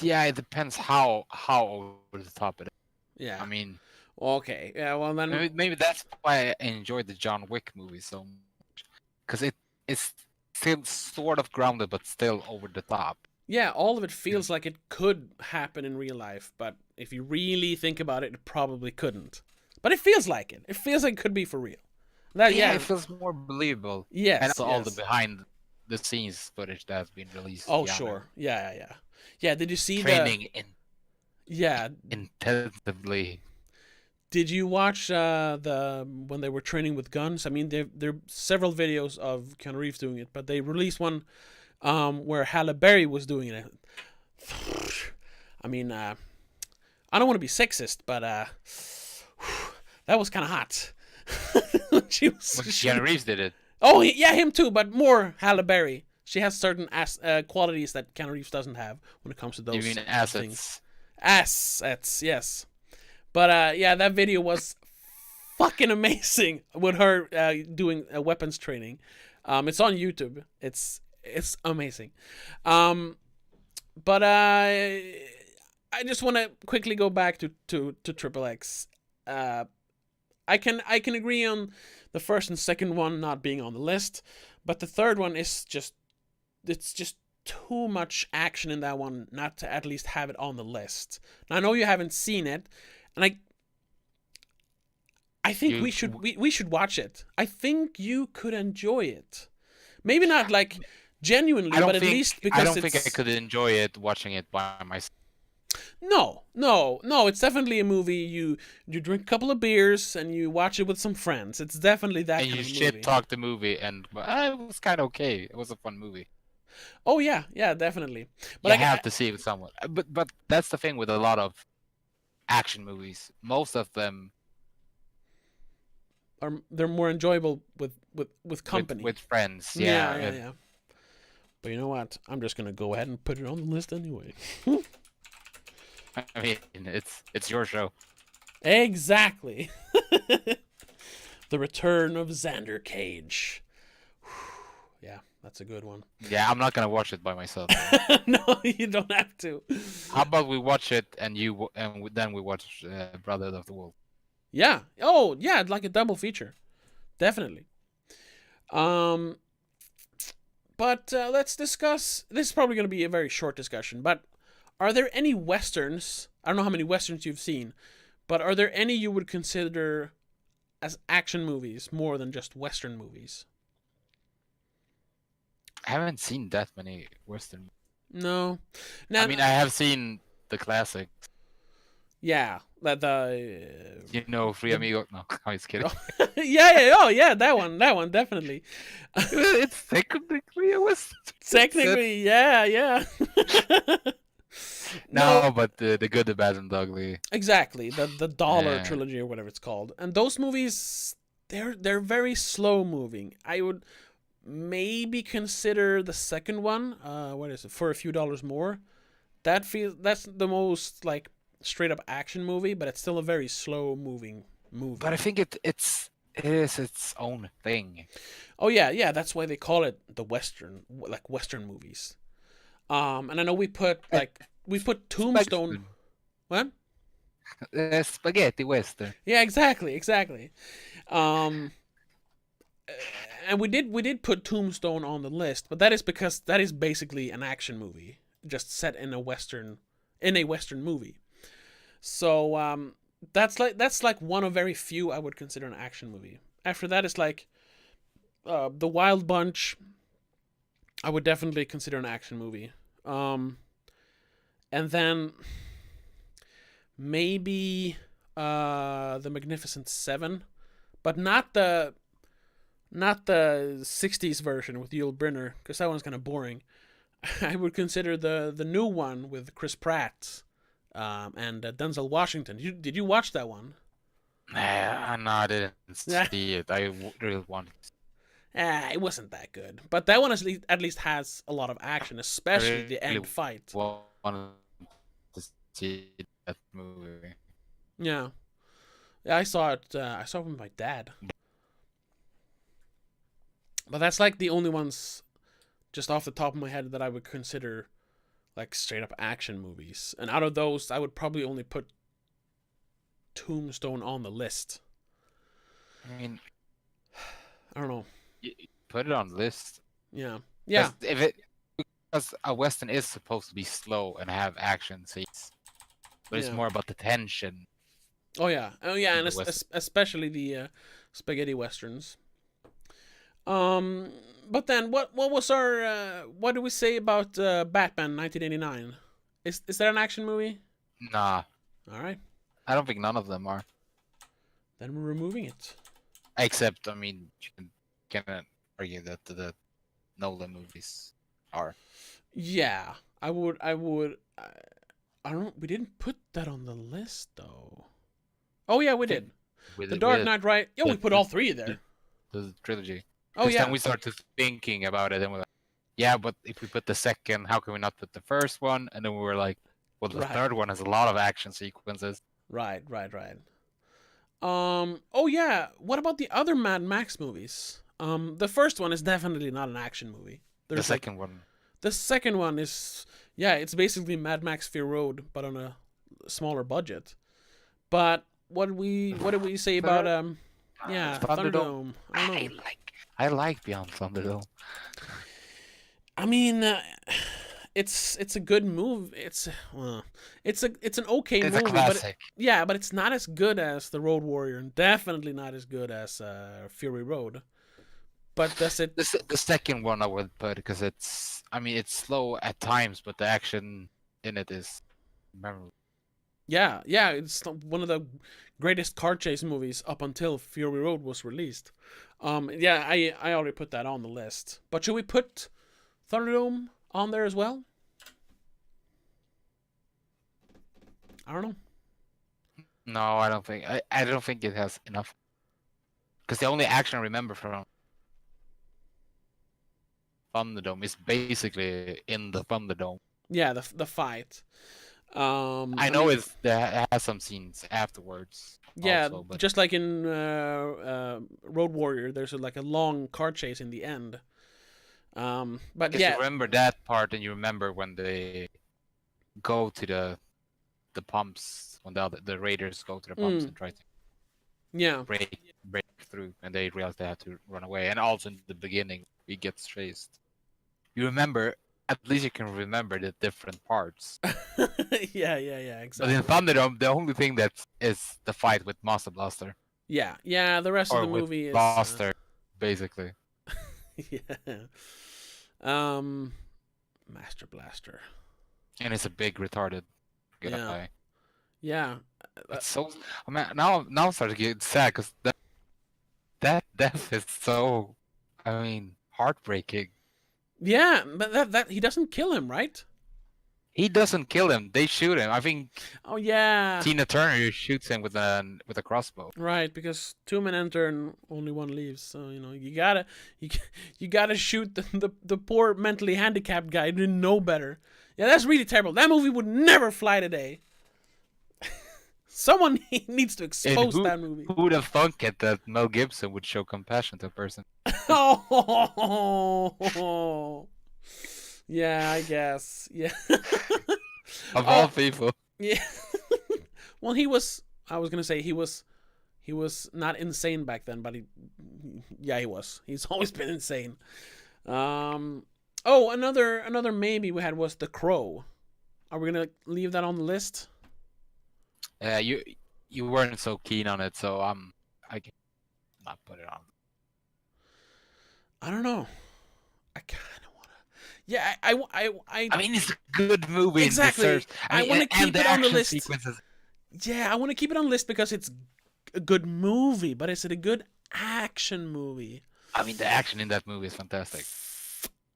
Speaker 2: Yeah, it depends how over the top it is.
Speaker 1: Yeah.
Speaker 2: I mean,
Speaker 1: Okay. Yeah. Well then.
Speaker 2: maybe that's why I enjoyed the John Wick movie so much, because it's still sort of grounded but still over the top.
Speaker 1: Yeah, all of it feels like it could happen in real life, but if you really think about it, it probably couldn't. But it feels like it. It feels like it could be for real. That
Speaker 2: Yeah,
Speaker 1: yeah.
Speaker 2: it feels more believable.
Speaker 1: Yes.
Speaker 2: And also all the
Speaker 1: yes.
Speaker 2: behind the scenes footage that has been released.
Speaker 1: Oh
Speaker 2: yeah,
Speaker 1: sure. Yeah, yeah, yeah. Yeah, did you see
Speaker 2: training
Speaker 1: Yeah.
Speaker 2: intensively.
Speaker 1: Did you watch the when they were training with guns? I mean, there are several videos of Keanu Reeves doing it, but they released one where Halle Berry was doing it. I mean, I don't want to be sexist, but that was kind of hot. she was.
Speaker 2: Keanu Reeves did it.
Speaker 1: Oh yeah, him too, but more Halle Berry. She has certain qualities that Keanu Reeves doesn't have when it comes to those.
Speaker 2: You mean
Speaker 1: things.
Speaker 2: assets?
Speaker 1: Assets, yes. But yeah, that video was fucking amazing with her doing weapons training. It's on YouTube. It's amazing. But I just want to quickly go back to Triple X. I can agree on the first and second one not being on the list, but the third one is just too much action in that one not to at least have it on the list. Now, I know you haven't seen it, and I think we should watch it. I think you could enjoy it. Maybe not like genuinely, but at least because
Speaker 2: I don't think I could enjoy it watching it by myself.
Speaker 1: No. It's definitely a movie you drink a couple of beers and you watch it with some friends. It's definitely that
Speaker 2: And
Speaker 1: kind
Speaker 2: you
Speaker 1: of
Speaker 2: shit
Speaker 1: movie.
Speaker 2: talk the movie, and it was kind of okay. It was a fun movie.
Speaker 1: Oh yeah, definitely. But
Speaker 2: You have to see it with someone. But that's the thing with a lot of action movies. Most of them
Speaker 1: they're more enjoyable with company.
Speaker 2: with friends.
Speaker 1: Yeah. But you know what? I'm just gonna go ahead and put it on the list anyway.
Speaker 2: I mean, it's your show.
Speaker 1: Exactly. The Return of Xander Cage. Yeah, that's a good one.
Speaker 2: Yeah, I'm not gonna watch it by myself.
Speaker 1: No, you don't have to.
Speaker 2: How about we watch it and then we watch Brother of the Wolf?
Speaker 1: Yeah. Oh, yeah, like a double feature. Definitely. But let's discuss. This is probably going to be a very short discussion, but are there any westerns? I don't know how many westerns you've seen, but are there any you would consider as action movies more than just western movies?
Speaker 2: I haven't seen that many Western.
Speaker 1: No. Now,
Speaker 2: I mean, I have seen the classic.
Speaker 1: yeah,
Speaker 2: Free Amigo. No, I'm just kidding.
Speaker 1: yeah, that one, definitely.
Speaker 2: It's technically a Western.
Speaker 1: Technically, yeah.
Speaker 2: No, but the good, the bad, and the ugly.
Speaker 1: Exactly, the Dollar
Speaker 2: Yeah.
Speaker 1: trilogy or whatever it's called, and those movies they're very slow moving. I would maybe consider the second one. What is it? For a Few Dollars More. That's the most like straight up action movie, but it's still a very slow moving movie.
Speaker 2: But I think it is its own thing.
Speaker 1: Oh yeah, that's why they call it the Western, like Western movies. And I know we put Tombstone. What?
Speaker 2: Spaghetti Western.
Speaker 1: Yeah, exactly. Um, and we did put Tombstone on the list, but that is because that is basically an action movie, just set in a Western movie. So that's like one of very few I would consider an action movie. After that is like The Wild Bunch. I would definitely consider an action movie. And then maybe The Magnificent Seven, but not the 60s version with Yul Brynner, because that one's kind of boring. I would consider the new one with Chris Pratt and Denzel Washington. Did you watch that one?
Speaker 2: No, I didn't see it. I really wanted to.
Speaker 1: It wasn't that good, but that one at least has a lot of action, especially the end fight.
Speaker 2: Wanted to see that movie.
Speaker 1: Yeah, I saw it. I saw it with my dad. But that's like the only ones, just off the top of my head, that I would consider like straight up action movies. And out of those, I would probably only put Tombstone on the list.
Speaker 2: I mean,
Speaker 1: I don't know.
Speaker 2: you put it on the list.
Speaker 1: Yeah.
Speaker 2: Because a Western is supposed to be slow and have action scenes, but it's more about the tension.
Speaker 1: Oh yeah, and especially the spaghetti westerns. But then what was our what do we say about Batman 1989? Is that an action movie?
Speaker 2: Nah.
Speaker 1: All right.
Speaker 2: I don't think none of them are.
Speaker 1: Then we're removing it.
Speaker 2: Except, I mean, you can argue that the Nolan movies are.
Speaker 1: Yeah, I would. I don't know. We didn't put that on the list though. Oh yeah, we did. The Dark Knight, right? Yeah, we put all three there.
Speaker 2: The trilogy.
Speaker 1: Oh yeah.
Speaker 2: Then we started thinking about it, and we're like, yeah, but if we put the second, how can we not put the first one? And then we were like, well, the third one has a lot of action sequences.
Speaker 1: Right. Oh yeah. What about the other Mad Max movies? The first one is definitely not an action movie.
Speaker 2: The second one.
Speaker 1: The second one is, yeah, it's basically Mad Max Fury Road, but on a smaller budget. But what did we say about Thunderdome?
Speaker 2: I like Beyond Thunderdome.
Speaker 1: I mean, it's a good move. It's an okay movie,
Speaker 2: a classic.
Speaker 1: But it's not as good as The Road Warrior, and definitely not as good as Fury Road. But that's it.
Speaker 2: The second one I would put because it's slow at times, but the action in it is memorable.
Speaker 1: Yeah, it's one of the greatest car chase movies up until Fury Road was released. I already put that on the list. But should we put Thunderdome on there as well? I don't know.
Speaker 2: No, I don't think. I don't think it has enough. Because the only action I remember from Thunderdome is basically in the Thunderdome.
Speaker 1: Yeah, the fight.
Speaker 2: I know it has some scenes afterwards.
Speaker 1: Yeah,
Speaker 2: also, but...
Speaker 1: just like in Road Warrior, there's like a long car chase in the end. But yeah,
Speaker 2: you remember that part, and you remember when they go to the pumps, when the raiders go to the pumps and try to break through, and they realize they have to run away. And also in the beginning, he gets chased. You remember? At least you can remember the different parts.
Speaker 1: yeah, exactly.
Speaker 2: But in Thunderdome, the only thing that is the fight with Master Blaster.
Speaker 1: Yeah, the rest of the movie is
Speaker 2: Blaster, basically.
Speaker 1: Yeah. Master Blaster.
Speaker 2: And it's a big retarded guy.
Speaker 1: Yeah.
Speaker 2: It's so. I mean, now I'm starting to get sad because that death is so. I mean, heartbreaking.
Speaker 1: Yeah, but that he doesn't kill him, right?
Speaker 2: He doesn't kill him. They shoot him. I think
Speaker 1: Oh yeah.
Speaker 2: Tina Turner shoots him with a crossbow.
Speaker 1: Right, because two men enter and only one leaves. So you gotta you gotta shoot the poor mentally handicapped guy who didn't know better. Yeah, that's really terrible. That movie would never fly today. Someone needs to expose that movie.
Speaker 2: Who would have thunk it that Mel Gibson would show compassion to a person?
Speaker 1: Oh, yeah, I guess. Yeah.
Speaker 2: Of all people.
Speaker 1: Yeah. Well, I was gonna say he was not insane back then, but he was. He's always been insane. Oh, another maybe we had was The Crow. Are we gonna leave that on the list?
Speaker 2: Yeah, you weren't so keen on it, so I can not put it on.
Speaker 1: I don't know. I kind of wanna. Yeah, I
Speaker 2: mean, it's a good movie.
Speaker 1: Exactly. I want to keep it on the list.
Speaker 2: Sequences.
Speaker 1: Yeah, I want to keep it on the list because it's a good movie, but is it a good action movie?
Speaker 2: I mean, the action in that movie is fantastic.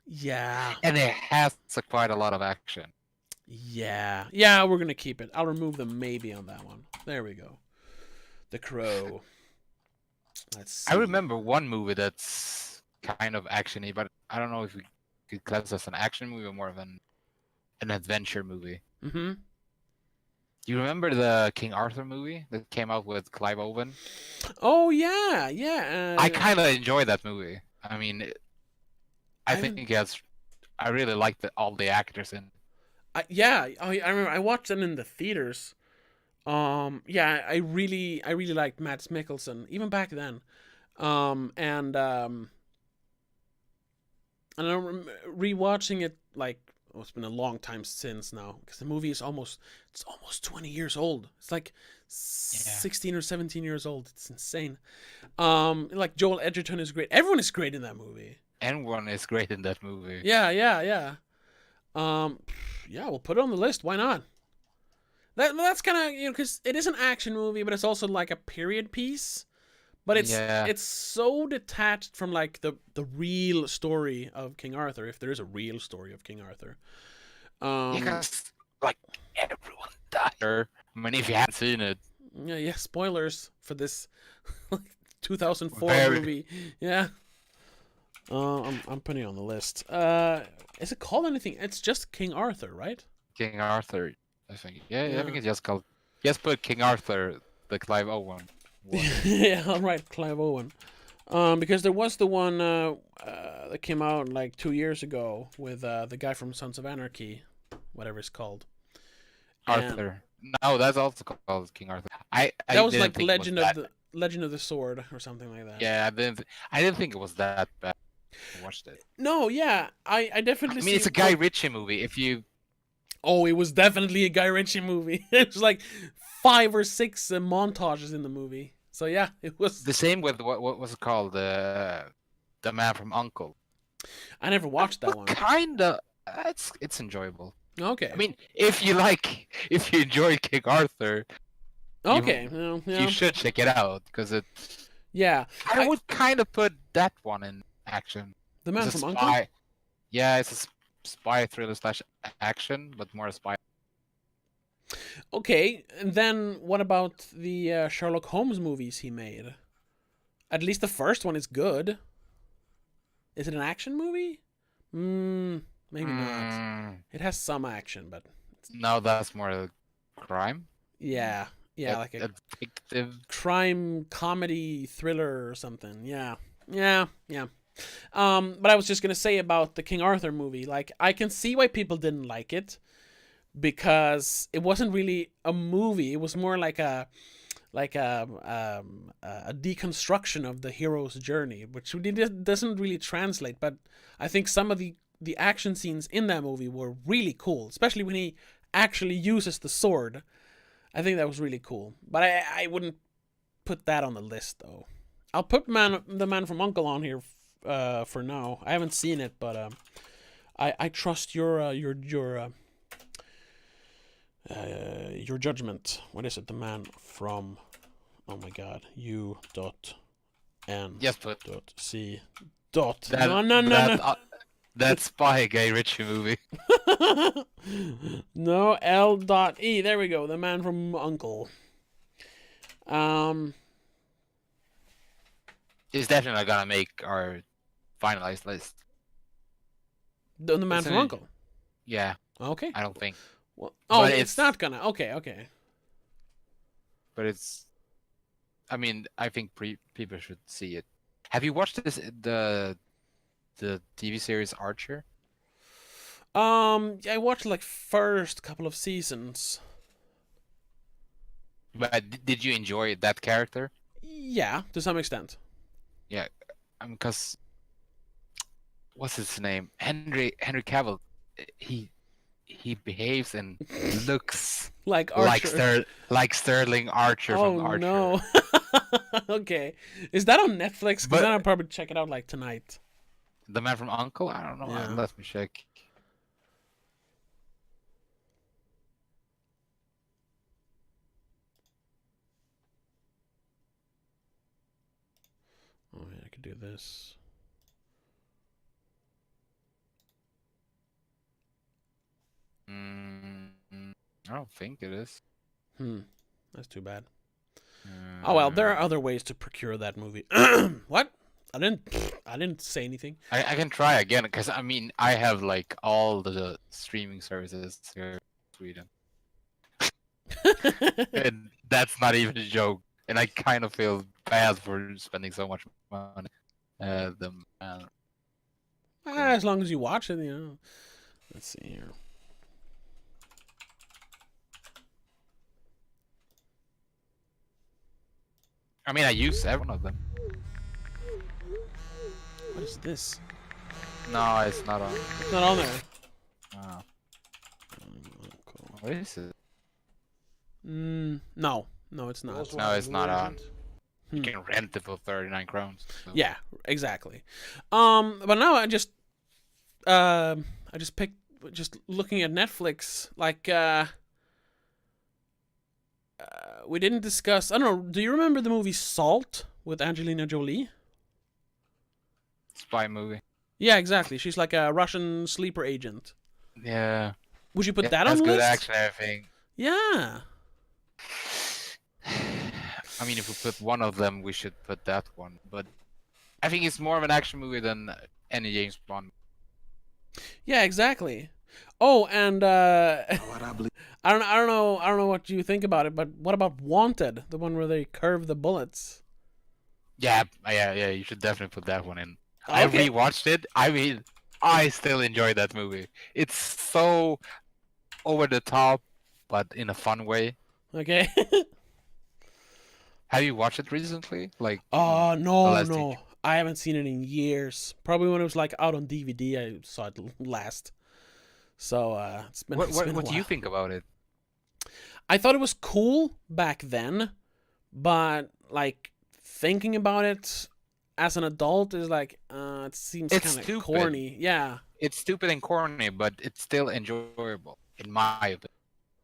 Speaker 1: Yeah.
Speaker 2: And it has quite a lot of action.
Speaker 1: Yeah. Yeah, we're going to keep it. I'll remove the maybe on that one. There we go. The Crow. Let's see.
Speaker 2: I remember one movie that's kind of action-y, but I don't know if we could class it as an action movie or more of an adventure movie.
Speaker 1: Mm-hmm.
Speaker 2: Do you remember the King Arthur movie that came out with Clive Owen?
Speaker 1: Oh, yeah. Yeah.
Speaker 2: I kind of enjoy that movie. I mean, I really liked all the actors in.
Speaker 1: I remember I watched it in the theaters. Yeah, I really liked Mads Mikkelsen even back then. And I'm rewatching it like it's been a long time since now because the movie is almost 20 years old. It's like 16 or 17 years old. It's insane. Like Joel Edgerton is great. Everyone is great in that movie.
Speaker 2: Everyone is great in that movie.
Speaker 1: Yeah. Yeah, we'll put it on the list. Why not? That's kind of because it is an action movie, but it's also like a period piece. But it's so detached from like the real story of King Arthur, if there is a real story of King Arthur.
Speaker 2: Because like everyone died. I mean, if you haven't seen it.
Speaker 1: Yeah. Spoilers for this 2004 movie. Yeah. I'm putting it on the list. Is it called anything? It's just King Arthur, right?
Speaker 2: King Arthur, I think. Yeah. I think it's just called. Just put King Arthur, the Clive Owen.
Speaker 1: Yeah, all right, Clive Owen. Because there was the one that came out like 2 years ago with the guy from Sons of Anarchy, whatever it's called.
Speaker 2: Arthur. No, that's also called King Arthur.
Speaker 1: That was like Legend of the Sword or something like that.
Speaker 2: Yeah, I didn't think it was that bad. I watched it.
Speaker 1: No, yeah, I definitely.
Speaker 2: I mean, it's a Guy Ritchie movie. If you.
Speaker 1: Oh, it was definitely a Guy Ritchie movie. It was like 5 or 6 montages in the movie. So yeah, it was
Speaker 2: the same with what was it called? The Man from U.N.C.L.E.
Speaker 1: I never watched that one.
Speaker 2: Kinda, it's enjoyable.
Speaker 1: Okay.
Speaker 2: I mean, if you enjoy King Arthur.
Speaker 1: Okay.
Speaker 2: You should check it out because it.
Speaker 1: Yeah.
Speaker 2: I would kind of put that one in action.
Speaker 1: The Man from U.N.C.L.E.
Speaker 2: Yeah, it's a spy thriller / action, but more a spy.
Speaker 1: Okay, and then what about the Sherlock Holmes movies he made? At least the first one is good. Is it an action movie? Maybe not. It has some action, but
Speaker 2: no, that's more a crime.
Speaker 1: Yeah, like a crime comedy thriller or something. Yeah. But I was just gonna say about the King Arthur movie. Like, I can see why people didn't like it. Because it wasn't really a movie; it was more like a deconstruction of the hero's journey, which doesn't really translate. But I think some of the action scenes in that movie were really cool, especially when he actually uses the sword. I think that was really cool. But I wouldn't put that on the list though. I'll put the Man from U.N.C.L.E. on here for now. I haven't seen it, but I trust your judgment. What is it? The Man from. Oh my God. U.N.
Speaker 2: Yes, but.
Speaker 1: C.
Speaker 2: No. That spy Guy Ritchie movie.
Speaker 1: No, L.E. There we go. The Man from Uncle.
Speaker 2: It's definitely not gonna make our finalized list.
Speaker 1: The Man
Speaker 2: Isn't
Speaker 1: from
Speaker 2: it-
Speaker 1: Uncle.
Speaker 2: Yeah,
Speaker 1: Okay.
Speaker 2: I don't think.
Speaker 1: Well, oh,
Speaker 2: But
Speaker 1: it's not gonna. Okay, okay.
Speaker 2: But it's. I mean, I think people should see it. Have you watched the TV series Archer?
Speaker 1: Yeah, I watched like first couple of seasons.
Speaker 2: But did you enjoy that character?
Speaker 1: Yeah, to some extent.
Speaker 2: Yeah, because what's his name? Henry Cavill. He behaves and looks
Speaker 1: Like Archer.
Speaker 2: like Sterling Archer
Speaker 1: Oh
Speaker 2: from Archer.
Speaker 1: no. Okay, is that on Netflix? Because
Speaker 2: But-
Speaker 1: then I'll probably check it out like tonight.
Speaker 2: The Man from Uncle? I don't know.
Speaker 1: Yeah.
Speaker 2: Let me check.
Speaker 1: Oh yeah, I could do this.
Speaker 2: I don't think it is.
Speaker 1: That's too bad. Oh well, there are other ways to procure that movie. What? I didn't say anything.
Speaker 2: I can try again because I mean I have like all the streaming services here in Sweden, and that's not even a joke. And I kind of feel bad for spending so much money.
Speaker 1: As long as you watch it, you know. Let's see here.
Speaker 2: I mean, I use every one of them.
Speaker 1: What is this?
Speaker 2: No, it's not on.
Speaker 1: It's not on there.
Speaker 2: Oh. What is it?
Speaker 1: No, it's not.
Speaker 2: No, it's not on.
Speaker 1: Hmm.
Speaker 2: You can rent it for 39 crowns. So.
Speaker 1: Yeah, exactly. But now I just picked just looking at Netflix. Like, we didn't discuss. I don't know. Do you remember the movie Salt with Angelina Jolie?
Speaker 2: Spy movie.
Speaker 1: Yeah, exactly. She's like a Russian sleeper agent.
Speaker 2: Yeah.
Speaker 1: Would you put
Speaker 2: Yeah,
Speaker 1: that on
Speaker 2: that's
Speaker 1: the
Speaker 2: good
Speaker 1: list?
Speaker 2: action, I think.
Speaker 1: Yeah.
Speaker 2: I mean, if we put one of them, we should put that one. But I think it's more of an action movie than any James Bond.
Speaker 1: Yeah, exactly. Oh, and I don't know what you think about it, but what about Wanted, the one where they curve the bullets?
Speaker 2: Yeah. You should definitely put that one in. I
Speaker 1: Okay.
Speaker 2: rewatched it. I mean, I still enjoy that movie. It's so over the top, but in a fun way.
Speaker 1: Okay.
Speaker 2: Have you watched it recently? Like,
Speaker 1: Oh,
Speaker 2: the
Speaker 1: no,
Speaker 2: last
Speaker 1: no. I haven't seen it in years. Probably when it was like out on DVD, I saw it last. So it's been.
Speaker 2: What
Speaker 1: it's been a
Speaker 2: what do you
Speaker 1: while.
Speaker 2: think about it?
Speaker 1: I thought it was cool back then, but like thinking about it as an adult is like it seems
Speaker 2: It's
Speaker 1: kind of
Speaker 2: stupid.
Speaker 1: corny. Yeah.
Speaker 2: It's stupid and corny, but it's still enjoyable, in my opinion.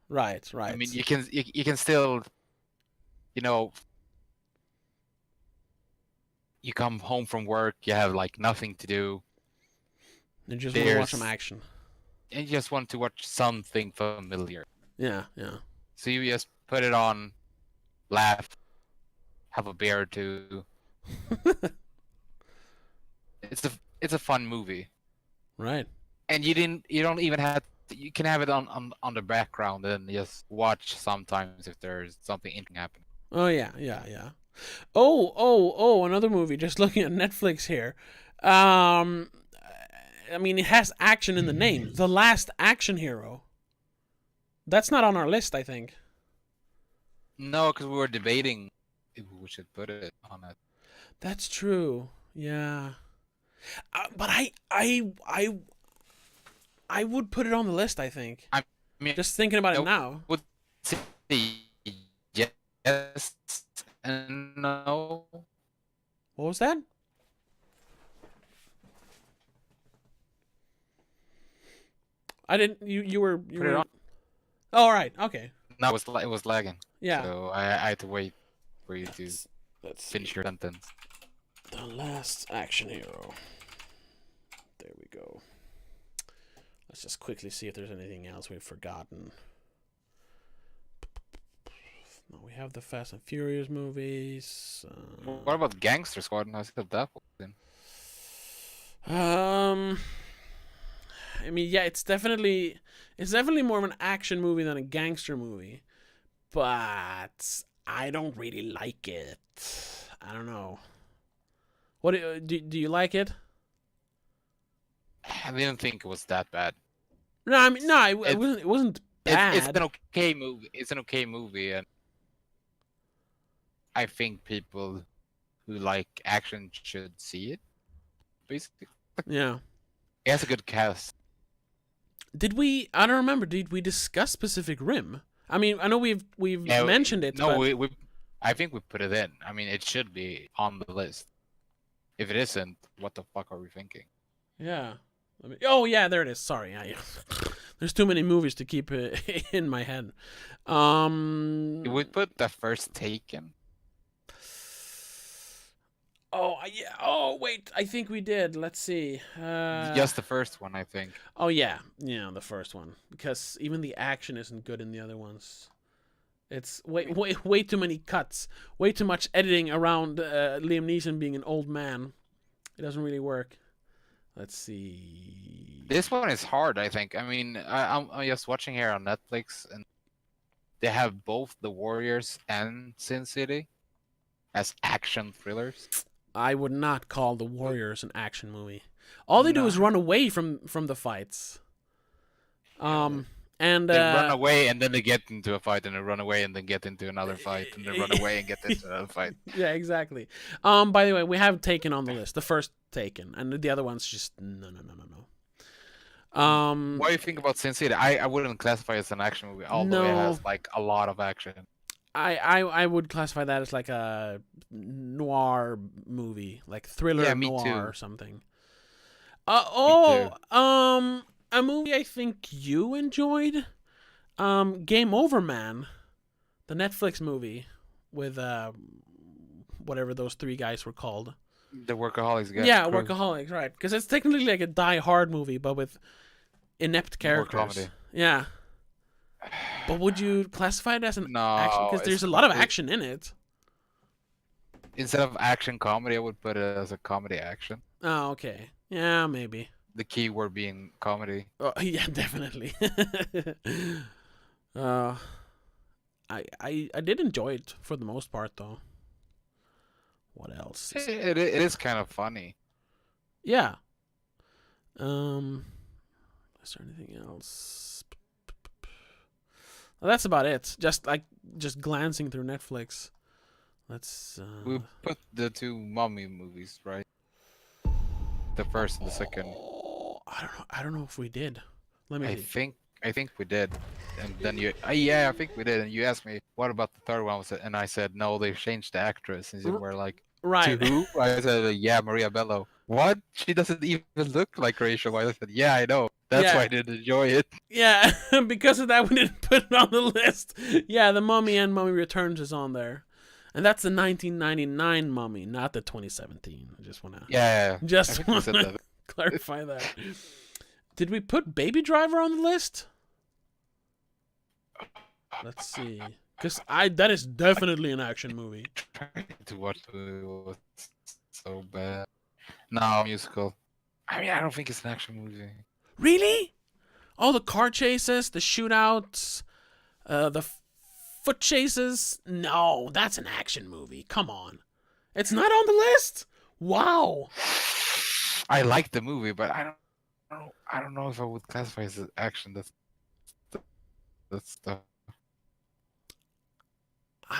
Speaker 1: Right.
Speaker 2: I mean, you can still, you know, you come home from work, you have like nothing to do,
Speaker 1: You just want to watch some
Speaker 2: there's-
Speaker 1: action.
Speaker 2: and you just want to watch something familiar.
Speaker 1: Yeah. Yeah.
Speaker 2: So you just put it on, laugh, have a beer or two. It's a fun movie,
Speaker 1: Right.
Speaker 2: and you don't even have you can have it on the background and just watch sometimes if there's something interesting happening.
Speaker 1: Oh yeah. Yeah. Oh! Another movie. Just looking at Netflix here. I mean, it has action in the name. The Last Action Hero. That's not on our list, I think.
Speaker 2: No, because we were debating if we should put it on it.
Speaker 1: That's true. Yeah. But I would put it on the list, I think.
Speaker 2: I mean,
Speaker 1: Just thinking about it
Speaker 2: Nope.
Speaker 1: now.
Speaker 2: would say yes and no.
Speaker 1: What was that? I didn't. You were. You
Speaker 2: Put it
Speaker 1: were.
Speaker 2: on.
Speaker 1: Oh, all right. Okay.
Speaker 2: No, it was lagging.
Speaker 1: Yeah.
Speaker 2: So I had to wait for you to
Speaker 1: Let's see.
Speaker 2: finish your sentence.
Speaker 1: The Last Action Hero. There we go. Let's just quickly see if there's anything else we've forgotten. No, we have the Fast and Furious movies.
Speaker 2: What about Gangster Squad? I said that one.
Speaker 1: I mean, yeah, it's definitely more of an action movie than a gangster movie, but I don't really like it. I don't know. What do you like it?
Speaker 2: I didn't think it was that bad.
Speaker 1: No, I mean, no, it wasn't bad.
Speaker 2: It's an okay movie. It's an okay movie, and I think people who like action should see it. Basically,
Speaker 1: Yeah.
Speaker 2: it has a good cast.
Speaker 1: I don't remember. Did we discuss Pacific Rim? I mean, I know we've mentioned it.
Speaker 2: No,
Speaker 1: but...
Speaker 2: I think we put it in. I mean, it should be on the list. If it isn't, what the fuck are we thinking?
Speaker 1: Yeah. Oh yeah, there it is. Sorry, there's too many movies to keep in my head.
Speaker 2: You would put the first Taken.
Speaker 1: Oh yeah. Oh wait, I think we did. Let's see.
Speaker 2: Just the first one, I think.
Speaker 1: Oh yeah, the first one, because even the action isn't good in the other ones. It's way too many cuts, way too much editing around Liam Neeson being an old man. It doesn't really work. Let's see.
Speaker 2: This one is hard, I think. I mean, I'm just watching here on Netflix, and they have both The Warriors and Sin City as action thrillers.
Speaker 1: I would not call The Warriors an action movie. All they do is run away from the fights. And
Speaker 2: they run away and then they get into a fight, and they run away and then get into another fight, and they run away and get into another fight.
Speaker 1: Yeah, exactly. By the way, we have Taken on the list. The first Taken, and the other one's just no.
Speaker 2: What do you think about Sin City? I wouldn't classify it as an action movie, although it has like a lot of action.
Speaker 1: I would classify that as like a noir movie, like thriller noir or something. A movie I think you enjoyed, Game Over Man, the Netflix movie with whatever those three guys were called.
Speaker 2: The Workaholics guys.
Speaker 1: Yeah, Workaholics, right? Because it's technically like a Die Hard movie, but with inept characters.
Speaker 2: More comedy.
Speaker 1: Yeah. But would you classify it as an action? Because there's a lot of action in it.
Speaker 2: Instead of action comedy, I would put it as a comedy action.
Speaker 1: Oh, okay. Yeah, maybe.
Speaker 2: The key word being comedy.
Speaker 1: Oh, yeah, definitely. I did enjoy it for the most part, though. What else?
Speaker 2: It is kind of funny.
Speaker 1: Yeah. Is there anything else? Well, that's about it. Just glancing through Netflix. Let's.
Speaker 2: We put the two mummy movies, right? The first and the second.
Speaker 1: I don't know if we did. Let me see.
Speaker 2: I think we did. And then you I think we did, and you asked me what about the third one, and I said no, they've changed the actress, and you were like,
Speaker 1: right.
Speaker 2: To who? I said yeah, Maria Bello. What? She doesn't even look like Rachel. I said yeah, I know. That's why I didn't enjoy it.
Speaker 1: Yeah, because of that we didn't put it on the list. Yeah, the Mummy and Mummy Returns is on there. And that's the 1999 Mummy, not the 2017. I just want to clarify that. Did we put Baby Driver on the list? Let's see. Because that is definitely an action movie.
Speaker 2: Trying to watch the movie was so bad. No, musical. I mean, I don't think it's an action movie.
Speaker 1: Really? All the car chases, the shootouts, the foot chases? No, that's an action movie. Come on. It's not on the list? Wow.
Speaker 2: I like the movie, but I don't know if I would classify it as action.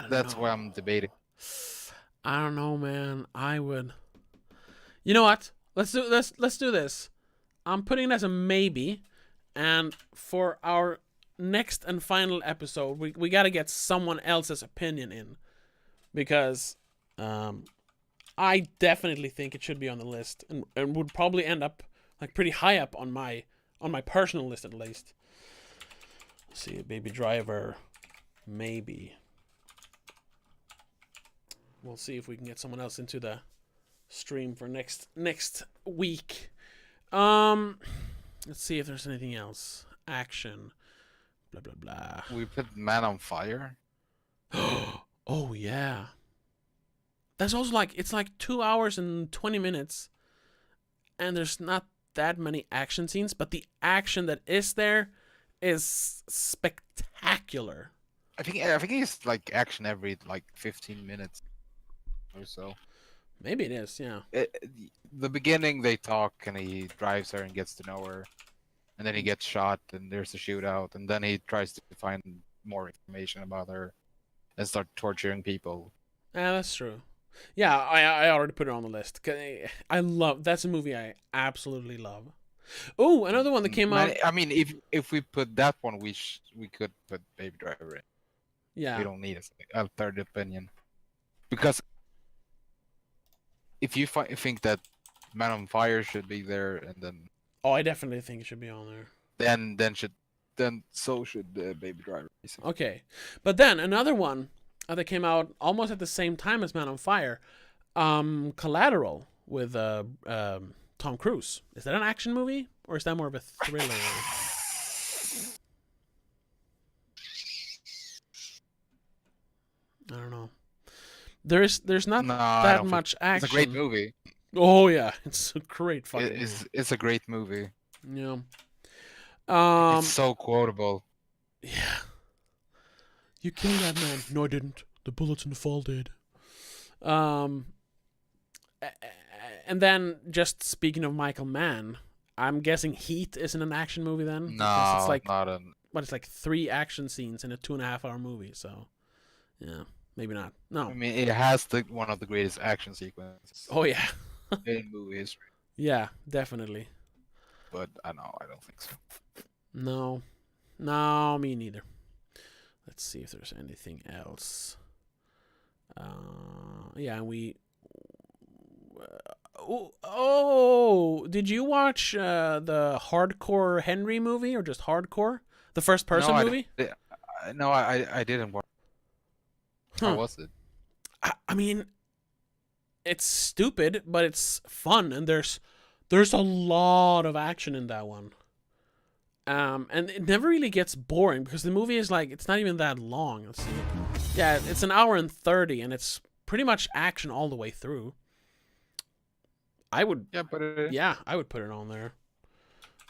Speaker 2: That's why I'm debating.
Speaker 1: I don't know, man. I would. You know what? Let's do this. I'm putting it as a maybe, and for our next and final episode, we got to get someone else's opinion in, because I definitely think it should be on the list, and would probably end up like pretty high up on my personal list at least. Let's see, Baby Driver, maybe. We'll see if we can get someone else into the stream for next week. Let's see if there's anything else. Action. Blah blah blah.
Speaker 2: We put Man on Fire.
Speaker 1: Oh yeah. That's also like it's like 2 hours and 20 minutes, and there's not that many action scenes, but the action that is there is spectacular.
Speaker 2: I think it's like action every like 15 minutes or so.
Speaker 1: Maybe it is, yeah.
Speaker 2: The beginning they talk and he drives her and gets to know her, and then he gets shot and there's a shootout, and then he tries to find more information about her and start torturing people.
Speaker 1: Yeah, that's true. Yeah, I already put it on the list. I love that's a movie I absolutely love. Oh, another one that came out.
Speaker 2: I mean, if we put that one, we could put Baby Driver in.
Speaker 1: Yeah.
Speaker 2: We don't need a third opinion, because if you think that Man on Fire should be there, and then
Speaker 1: Oh, I definitely think it should be on there.
Speaker 2: then so should Baby Driver. Basically.
Speaker 1: Okay, but then another one that came out almost at the same time as Man on Fire, Collateral with Tom Cruise. Is that an action movie or is that more of a thriller? I don't know. There's not that much action.
Speaker 2: It's a great movie.
Speaker 1: Oh yeah, it's a great fucking movie.
Speaker 2: It's a great movie.
Speaker 1: Yeah.
Speaker 2: It's so quotable.
Speaker 1: Yeah. You killed that man. No, I didn't. The bullets in the fall did. And then, just speaking of Michael Mann, I'm guessing Heat isn't an action movie then?
Speaker 2: No,
Speaker 1: it's like,
Speaker 2: not an...
Speaker 1: But it's like 3 action scenes in a 2.5-hour movie, so... Yeah, maybe not. No.
Speaker 2: I mean, it has one of the greatest action sequences.
Speaker 1: Oh, yeah.
Speaker 2: in movie history.
Speaker 1: Yeah, definitely.
Speaker 2: But I don't think so.
Speaker 1: No. No, me neither. Let's see if there's anything else. Yeah, we... did you watch the Hardcore Henry movie, or just Hardcore? The first-person movie?
Speaker 2: No, I didn't watch. How was it?
Speaker 1: I mean, it's stupid, but it's fun, and there's a lot of action in that one. And it never really gets boring because the movie is like, it's not even that long. Let's see. Yeah, it's 1 hour and 30, and it's pretty much action all the way through. I would. Yeah, I would put it on there.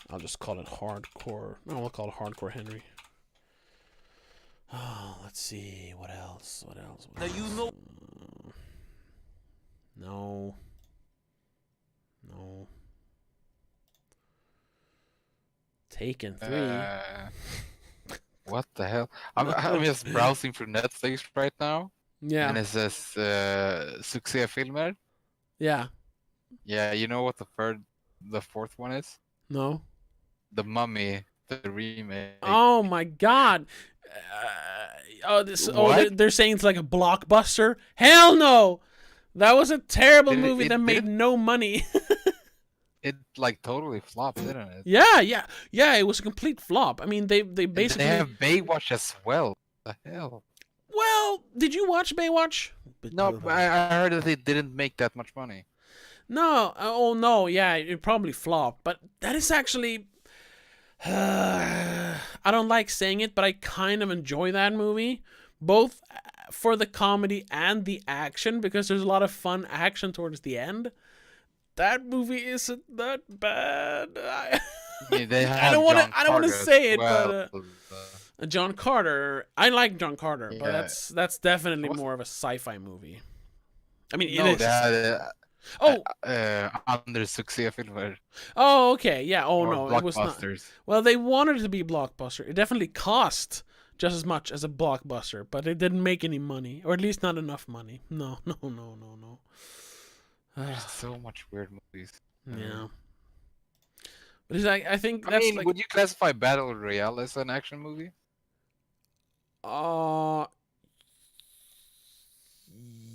Speaker 1: I'll just call it Hardcore. No, we'll call it Hardcore Henry. Oh, let's see. What else?
Speaker 3: Now you know.
Speaker 1: No. Taken 3.
Speaker 2: What the hell? I'm just browsing through Netflix right now.
Speaker 1: Yeah.
Speaker 2: And it says succéfilmer.
Speaker 1: Yeah.
Speaker 2: Yeah, you know what the fourth one is?
Speaker 1: No.
Speaker 2: The Mummy, the remake.
Speaker 1: Oh my God. They're saying it's like a blockbuster. Hell no. That was a terrible movie that made no money.
Speaker 2: It like totally flopped, didn't it?
Speaker 1: Yeah. It was a complete flop. I mean, they basically.
Speaker 2: They have Baywatch as well. What the hell?
Speaker 1: Well, did you watch Baywatch?
Speaker 2: No, I heard that they didn't make that much money.
Speaker 1: No. Oh no. Yeah, it probably flopped. But that is actually. I don't like saying it, but I kind of enjoy that movie, both for the comedy and the action, because there's a lot of fun action towards the end. That movie isn't that bad. I don't want to say it, but John Carter. I like John Carter, but that's definitely more of a sci-fi movie. I mean, it is. Under
Speaker 2: succéfilmer.
Speaker 1: Oh, okay, yeah. Oh no,
Speaker 2: it
Speaker 1: was not. Well, they wanted it to be blockbuster. It definitely cost just as much as a blockbuster, but it didn't make any money, or at least not enough money. No.
Speaker 2: There's so much weird movies.
Speaker 1: Yeah. But it's like, I think that's like...
Speaker 2: would you classify Battle Royale as an action movie?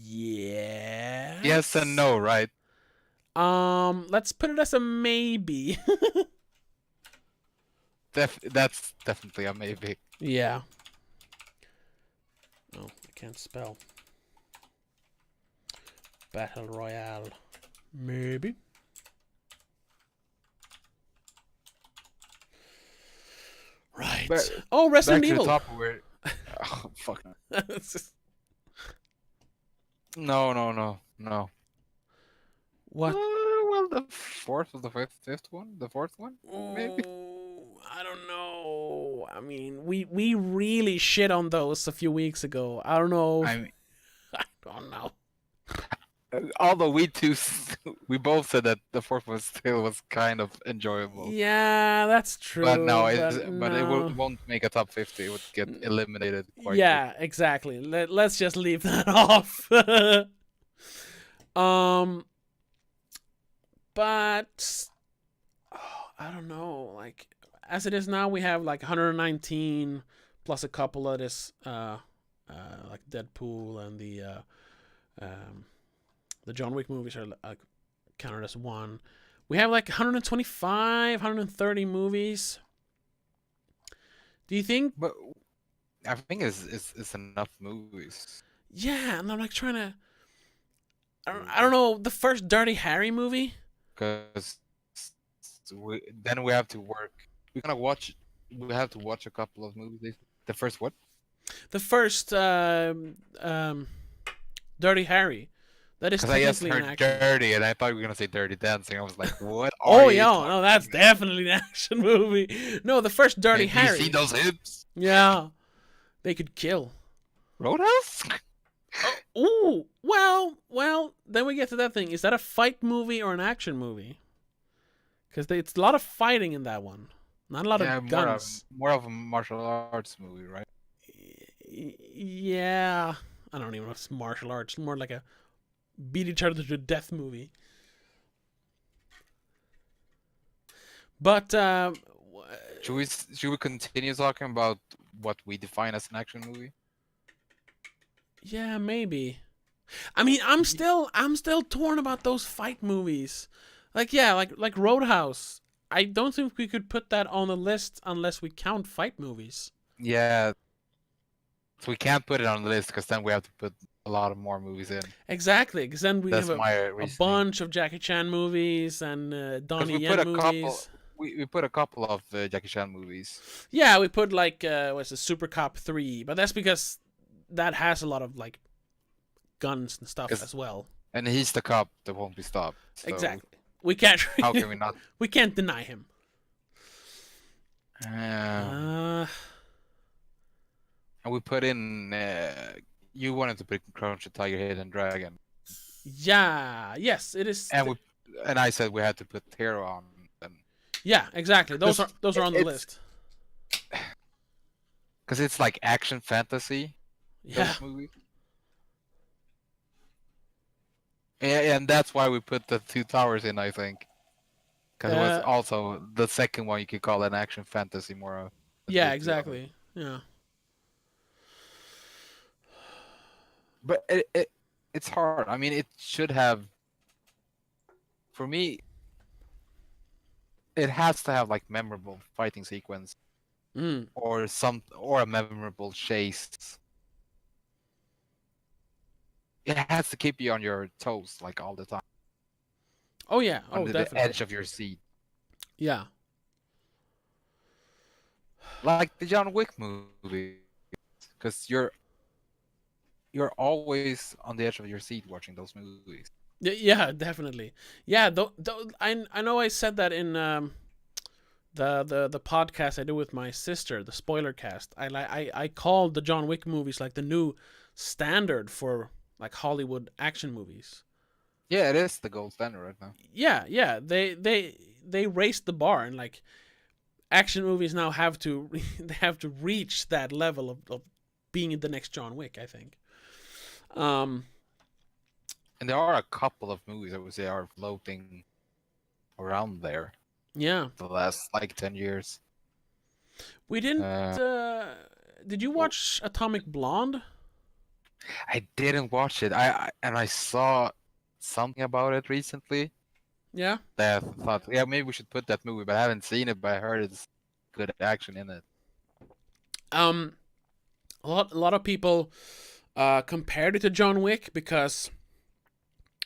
Speaker 1: Yeah.
Speaker 2: Yes and no, right?
Speaker 1: Let's put it as a maybe.
Speaker 2: That's definitely a maybe.
Speaker 1: Yeah. Oh, I can't spell. Battle Royale. Maybe. Oh,
Speaker 2: back
Speaker 1: Resident
Speaker 2: to the
Speaker 1: Evil.
Speaker 2: top where. Oh, fuck. No.
Speaker 1: What?
Speaker 2: Well, the fourth or the fifth one? The fourth one? Maybe.
Speaker 1: I don't know. I mean, we really shit on those a few weeks ago. I don't know.
Speaker 2: I mean,
Speaker 1: I don't know.
Speaker 2: although we both said that the fourth one still was kind of enjoyable.
Speaker 1: Yeah, that's true.
Speaker 2: But no,
Speaker 1: but
Speaker 2: it
Speaker 1: no.
Speaker 2: won't make a top 50. It would get eliminated quite
Speaker 1: Yeah, exactly. Let's just leave that off. But I don't know. Like as it is now, we have like 119 plus a couple of this, like Deadpool and the John Wick movies are counted as one. We have like 125, 130 movies. Do you think?
Speaker 2: But I think it's enough movies.
Speaker 1: Yeah, and I'm like trying to. I don't know. The first Dirty Harry movie.
Speaker 2: Because then we have to work. We have to watch a couple of movies. The first what?
Speaker 1: The first Dirty Harry. That is
Speaker 2: Because I just
Speaker 1: technically an
Speaker 2: heard
Speaker 1: action.
Speaker 2: dirty, and I thought we were gonna say Dirty Dancing. I was like, what?
Speaker 1: Oh yeah, no, that's definitely an action movie. No, the first Dirty
Speaker 2: Have
Speaker 1: Harry.
Speaker 2: you seen those hips?
Speaker 1: Yeah, they could kill.
Speaker 2: Roadhouse?
Speaker 1: Ooh, well. Then we get to that thing. Is that a fight movie or an action movie? Because it's a lot of fighting in that one. Not a lot of guns.
Speaker 2: More of a martial arts movie, right?
Speaker 1: Yeah, I don't even know if it's martial arts. More like a beat each other to death movie. But
Speaker 2: should we continue talking about what we define as an action movie?
Speaker 1: Yeah, maybe. I mean, I'm still torn about those fight movies. Like Roadhouse. I don't think we could put that on the list unless we count fight movies.
Speaker 2: Yeah. So we can't put it on the list because then we have to put a lot of more movies in.
Speaker 1: Exactly, because then we have a bunch of Jackie Chan movies and Donnie Yen movies.
Speaker 2: We put a couple of Jackie Chan movies.
Speaker 1: Yeah, we put like what's it, Super Cop 3, but that's because that has a lot of like guns and stuff as well.
Speaker 2: And he's the cop that won't be stopped. So
Speaker 1: exactly. We can't.
Speaker 2: How can we not?
Speaker 1: We can't deny him.
Speaker 2: And we put in. You wanted to put Crouch the Tiger, Hidden Dragon.
Speaker 1: Yeah. Yes, it is.
Speaker 2: And I said we had to put Hero on. And
Speaker 1: yeah, exactly. Those are on the list.
Speaker 2: Because it's like action fantasy.
Speaker 1: Yeah.
Speaker 2: Those movies. And that's why we put the Two Towers in, I think. Because it was also the second one you could call an action fantasy more.
Speaker 1: Yeah, exactly. Yeah.
Speaker 2: But it's hard. I mean, it should have. For me, it has to have like memorable fighting sequence, or a memorable chase. It has to keep you on your toes like all the time.
Speaker 1: Oh yeah.
Speaker 2: Under
Speaker 1: definitely.
Speaker 2: the edge of your seat.
Speaker 1: Yeah.
Speaker 2: Like the John Wick movie, because you're always on the edge of your seat watching those movies.
Speaker 1: Yeah, definitely. Yeah, I know I said that in the podcast I do with my sister, the spoiler cast. I called the John Wick movies like the new standard for like Hollywood action movies.
Speaker 2: Yeah, it is the gold standard right now.
Speaker 1: Yeah. They raised the bar, and like action movies now have to reach that level of being the next John Wick, I think.
Speaker 2: And there are a couple of movies I would say are floating around there.
Speaker 1: Yeah.
Speaker 2: The last like 10 years.
Speaker 1: We didn't. Did you watch Atomic Blonde?
Speaker 2: I didn't watch it. I saw something about it recently.
Speaker 1: Yeah.
Speaker 2: That I thought, yeah, maybe we should put that movie, but I haven't seen it. But I heard it's good action in it.
Speaker 1: A lot of people compared it to John Wick because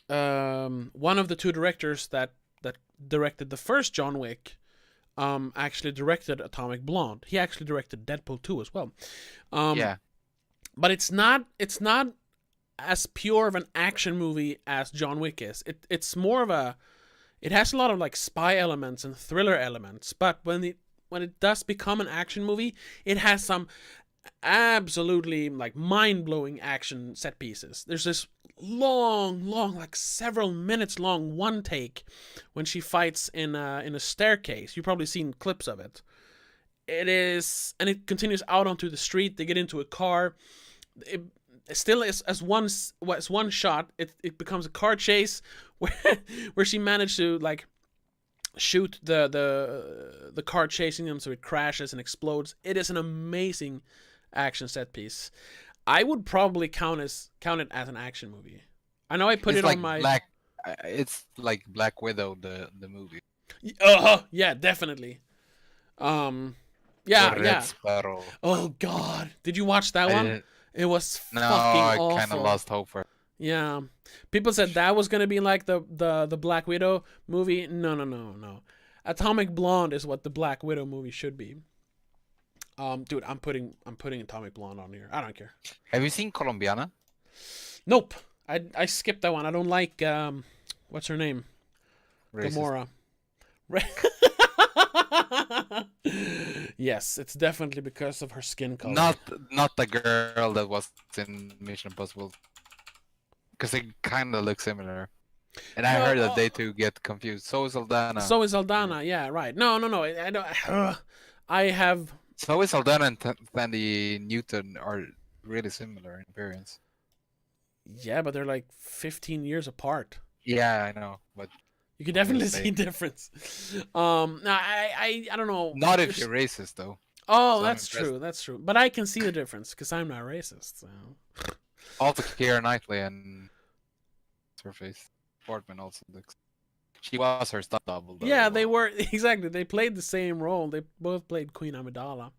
Speaker 1: one of the two directors that directed the first John Wick actually directed Atomic Blonde. He actually directed Deadpool 2 as well.
Speaker 2: Yeah.
Speaker 1: But it's not as pure of an action movie as John Wick is. It's more of a, it has a lot of like spy elements and thriller elements, but when it does become an action movie, it has some absolutely like mind-blowing action set pieces. There's this long, like several minutes long one take when she fights in a staircase. You've probably seen clips of it. It is, and it continues out onto the street. They get into a car. It still is as one shot. It becomes a car chase where she managed to like shoot the car chasing them, so it crashes and explodes. It is an amazing action set piece. I would probably count it as an action movie. I know I put
Speaker 2: It's
Speaker 1: it
Speaker 2: like
Speaker 1: on my
Speaker 2: It's like Black Widow, the movie.
Speaker 1: Yeah, definitely. Yeah,
Speaker 2: Or
Speaker 1: yeah.
Speaker 2: Red Sparrow.
Speaker 1: Oh God, did you watch that one? It was
Speaker 2: No,
Speaker 1: fucking
Speaker 2: I
Speaker 1: awful.
Speaker 2: kind of lost hope for it.
Speaker 1: Yeah, people said that was gonna be like the Black Widow movie. No. Atomic Blonde is what the Black Widow movie should be. Dude, I'm putting Atomic Blonde on here. I don't care.
Speaker 2: Have you seen Colombiana?
Speaker 1: Nope. I skipped that one. I don't like what's her name?
Speaker 2: Racist.
Speaker 1: Gamora. Yes, it's definitely because of her skin color.
Speaker 2: Not the girl that was in Mission Impossible. Because they kind of look similar. And I heard that they two get confused. So is Aldana.
Speaker 1: So is Aldana. Yeah, right. No. I don't. I have.
Speaker 2: So is Aldana and Thandie Newton are really similar in appearance.
Speaker 1: Yeah, but they're like 15 years apart.
Speaker 2: Yeah, I know, but
Speaker 1: you can definitely see difference. No, I don't know.
Speaker 2: Not if you're racist, though.
Speaker 1: Oh, so that's true. That's true. But I can see the difference because I'm not racist. So.
Speaker 2: Also, Keira Knightley and her face. Portman also looks. She was her stunt double. Though.
Speaker 1: Yeah, they were exactly. They played the same role. They both played Queen Amidala.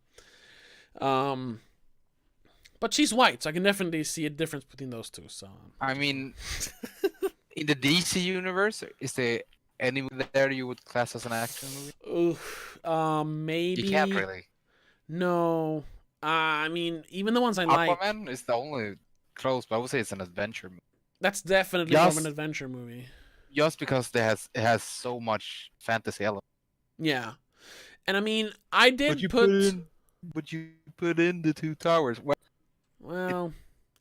Speaker 1: But she's white, so I can definitely see a difference between those two. So
Speaker 2: I mean, in the DC universe, is there any movie there you would class as an action movie?
Speaker 1: Maybe.
Speaker 2: You can't really.
Speaker 1: No, I mean, even the ones I like.
Speaker 2: Aquaman is the only close, but I would say it's an adventure movie.
Speaker 1: That's definitely more of an adventure movie.
Speaker 2: Just because it has so much fantasy element.
Speaker 1: Yeah, and I mean, I did
Speaker 2: But you put in the Two Towers.
Speaker 1: Well,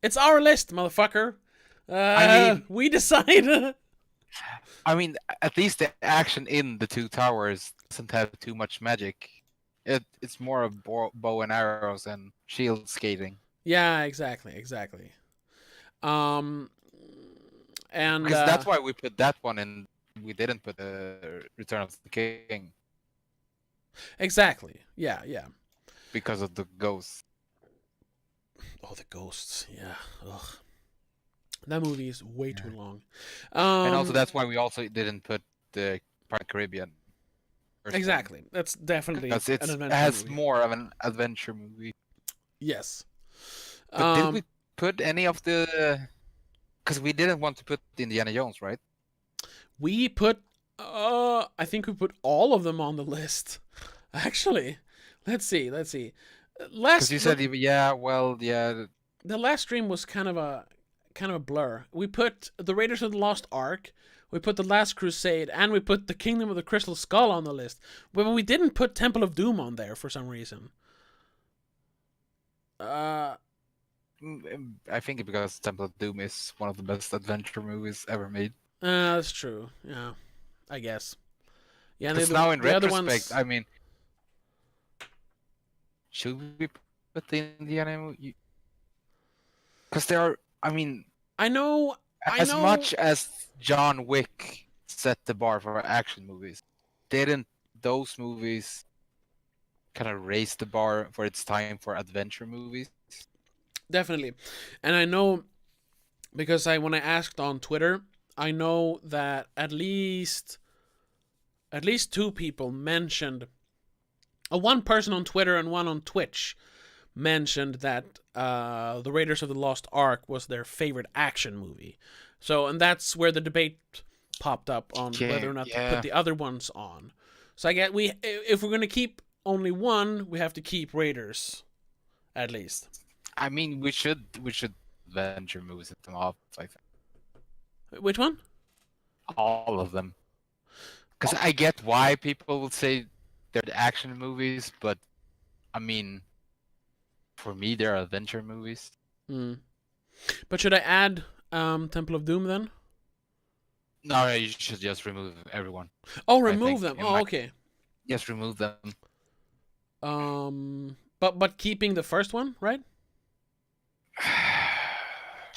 Speaker 1: it's our list, motherfucker.
Speaker 2: I mean,
Speaker 1: we decide.
Speaker 2: I mean, at least the action in the Two Towers doesn't have too much magic. It's more of bow and arrows and shield skating.
Speaker 1: Yeah, exactly. And
Speaker 2: because that's why we put that one in. We didn't put Return of the King.
Speaker 1: Exactly. Yeah.
Speaker 2: Because of the ghosts.
Speaker 1: Oh, the ghosts. Yeah. Ugh. That movie is way too long.
Speaker 2: And also, that's why we also didn't put the Pirate Caribbean.
Speaker 1: Exactly. That's definitely
Speaker 2: an adventure movie. It has more of an adventure movie.
Speaker 1: Yes.
Speaker 2: But did we put any of the... Because we didn't want to put Indiana Jones, right?
Speaker 1: We put... I think we put all of them on the list. Actually. Let's see.
Speaker 2: Because you said, yeah.
Speaker 1: The last stream was kind of a blur. We put the Raiders of the Lost Ark, we put the Last Crusade, and we put the Kingdom of the Crystal Skull on the list. But we didn't put Temple of Doom on there for some reason.
Speaker 2: I think because Temple of Doom is one of the best adventure movies ever made.
Speaker 1: That's true. Yeah, I guess. Yeah,
Speaker 2: because now in retrospect, I mean, should we put the Indiana movie? Because there are, I mean,
Speaker 1: I know.
Speaker 2: As much as John Wick set the bar for action movies, didn't those movies kind of raise the bar for its time for adventure movies?
Speaker 1: Definitely. And I know, because when I asked on Twitter, I know that at least two people mentioned, one person on Twitter and one on Twitch mentioned that the Raiders of the Lost Ark was their favorite action movie. So, and that's where the debate popped up on whether or not to put the other ones on. So I get if we're gonna keep only one, we have to keep Raiders, at least.
Speaker 2: I mean, we should venture movies them off. I think
Speaker 1: Which one?
Speaker 2: all of them, because I get why people would say they're the action movies, but I mean, for me, they're adventure movies.
Speaker 1: Hmm. But should I add Temple of Doom then?
Speaker 2: No, you should just remove everyone.
Speaker 1: Oh,
Speaker 2: I
Speaker 1: remove
Speaker 2: think,
Speaker 1: them.
Speaker 2: in
Speaker 1: Oh,
Speaker 2: my-
Speaker 1: okay.
Speaker 2: Just remove them.
Speaker 1: But keeping the first one, right?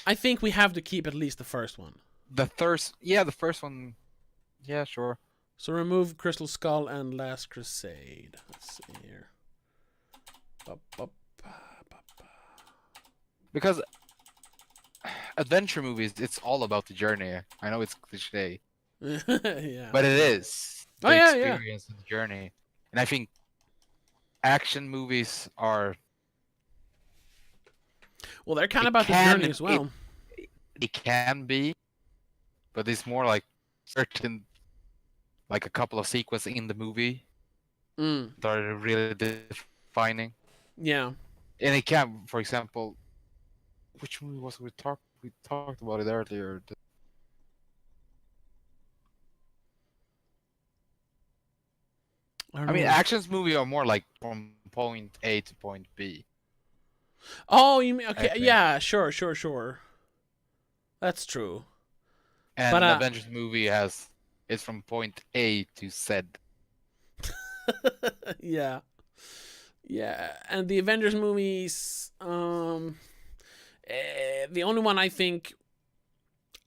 Speaker 1: I think we have to keep at least the first one.
Speaker 2: The first one. Yeah, sure.
Speaker 1: So remove Crystal Skull and Last Crusade. Let's see here.
Speaker 2: Because adventure movies, it's all about the journey. I know it's cliche,
Speaker 1: Yeah.
Speaker 2: but it is the
Speaker 1: Oh, yeah,
Speaker 2: experience and the journey. And I think action movies are.
Speaker 1: Well, they're kind
Speaker 2: It
Speaker 1: of about the
Speaker 2: can-
Speaker 1: journey as well.
Speaker 2: It can be, but it's more like certain, like a couple of sequences in the movie
Speaker 1: Mm,
Speaker 2: that are really defining.
Speaker 1: yeah.
Speaker 2: And it can, for example, which movie was it we talked about it earlier. I mean,
Speaker 1: know.
Speaker 2: actions movie are more like from point A to point B.
Speaker 1: Oh, you mean okay?
Speaker 2: think.
Speaker 1: Yeah, sure. That's true.
Speaker 2: And
Speaker 1: But,
Speaker 2: an Avengers movie it's from point A to Z.
Speaker 1: Yeah. Yeah, and the Avengers movies, the only one I think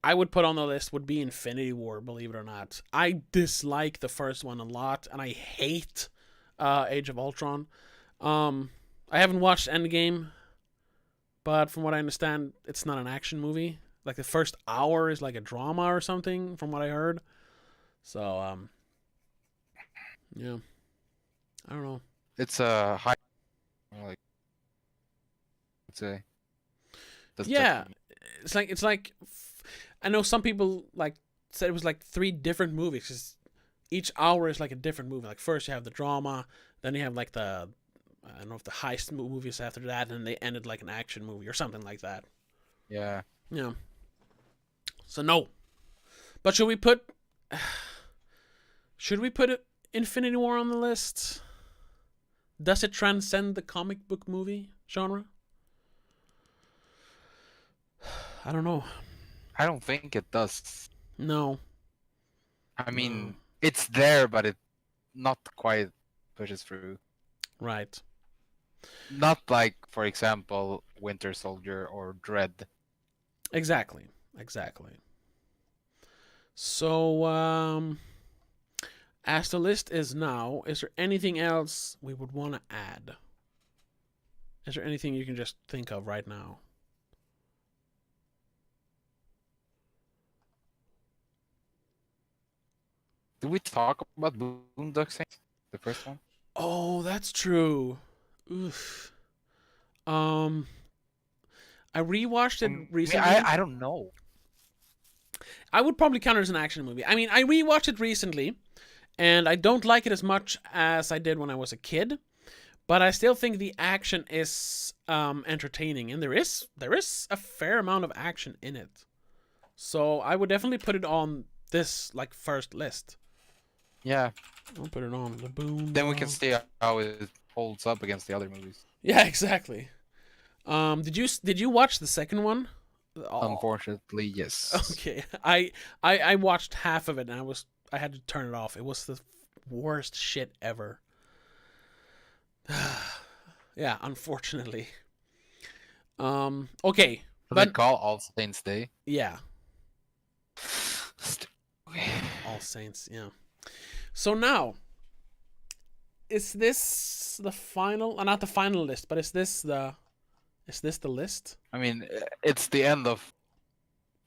Speaker 1: I would put on the list would be Infinity War, believe it or not. I dislike the first one a lot, and I hate Age of Ultron. I haven't watched Endgame, but from what I understand, it's not an action movie. Like the first hour is like a drama or something, from what I heard. So, yeah. I don't know.
Speaker 2: It's a high, like, let's say. That's
Speaker 1: Yeah, it's like I know some people like said it was like 3 different movies 'cause each hour is like a different movie. Like first you have the drama, then you have like the I don't know if the heist movies after that, and they ended like an action movie or something like that.
Speaker 2: Yeah.
Speaker 1: Yeah. So no. But should we put Infinity War on the list? Does it transcend the comic book movie genre? I don't know.
Speaker 2: I don't think it does.
Speaker 1: No.
Speaker 2: I mean,
Speaker 1: No.
Speaker 2: it's there, but it not quite pushes through.
Speaker 1: Right.
Speaker 2: Not like, for example, Winter Soldier or Dread.
Speaker 1: Exactly. So, as the list is now, is there anything else we would want to add? Is there anything you can just think of right now?
Speaker 2: Did we talk about Boondock Saints? The first one?
Speaker 1: Oh, that's true. Oof. I rewatched it recently.
Speaker 2: I don't know.
Speaker 1: I would probably count it as an action movie. I mean, I rewatched it recently, and I don't like it as much as I did when I was a kid. But I still think the action is entertaining, and there is a fair amount of action in it. So I would definitely put it on this like first list.
Speaker 2: Yeah.
Speaker 1: I'll put it on the boom.
Speaker 2: Then we can see how it holds up against the other movies.
Speaker 1: Yeah, exactly. Did you watch the second one? Oh,
Speaker 2: Unfortunately, yes.
Speaker 1: okay. I watched half of it, and I had to turn it off. It was the worst shit ever. Yeah, unfortunately. Okay,
Speaker 2: What
Speaker 1: but
Speaker 2: they call All Saints Day?
Speaker 1: yeah, All Saints. Yeah. So now, is this the final? Not the final list, but is this the list?
Speaker 2: I mean, it's the end of,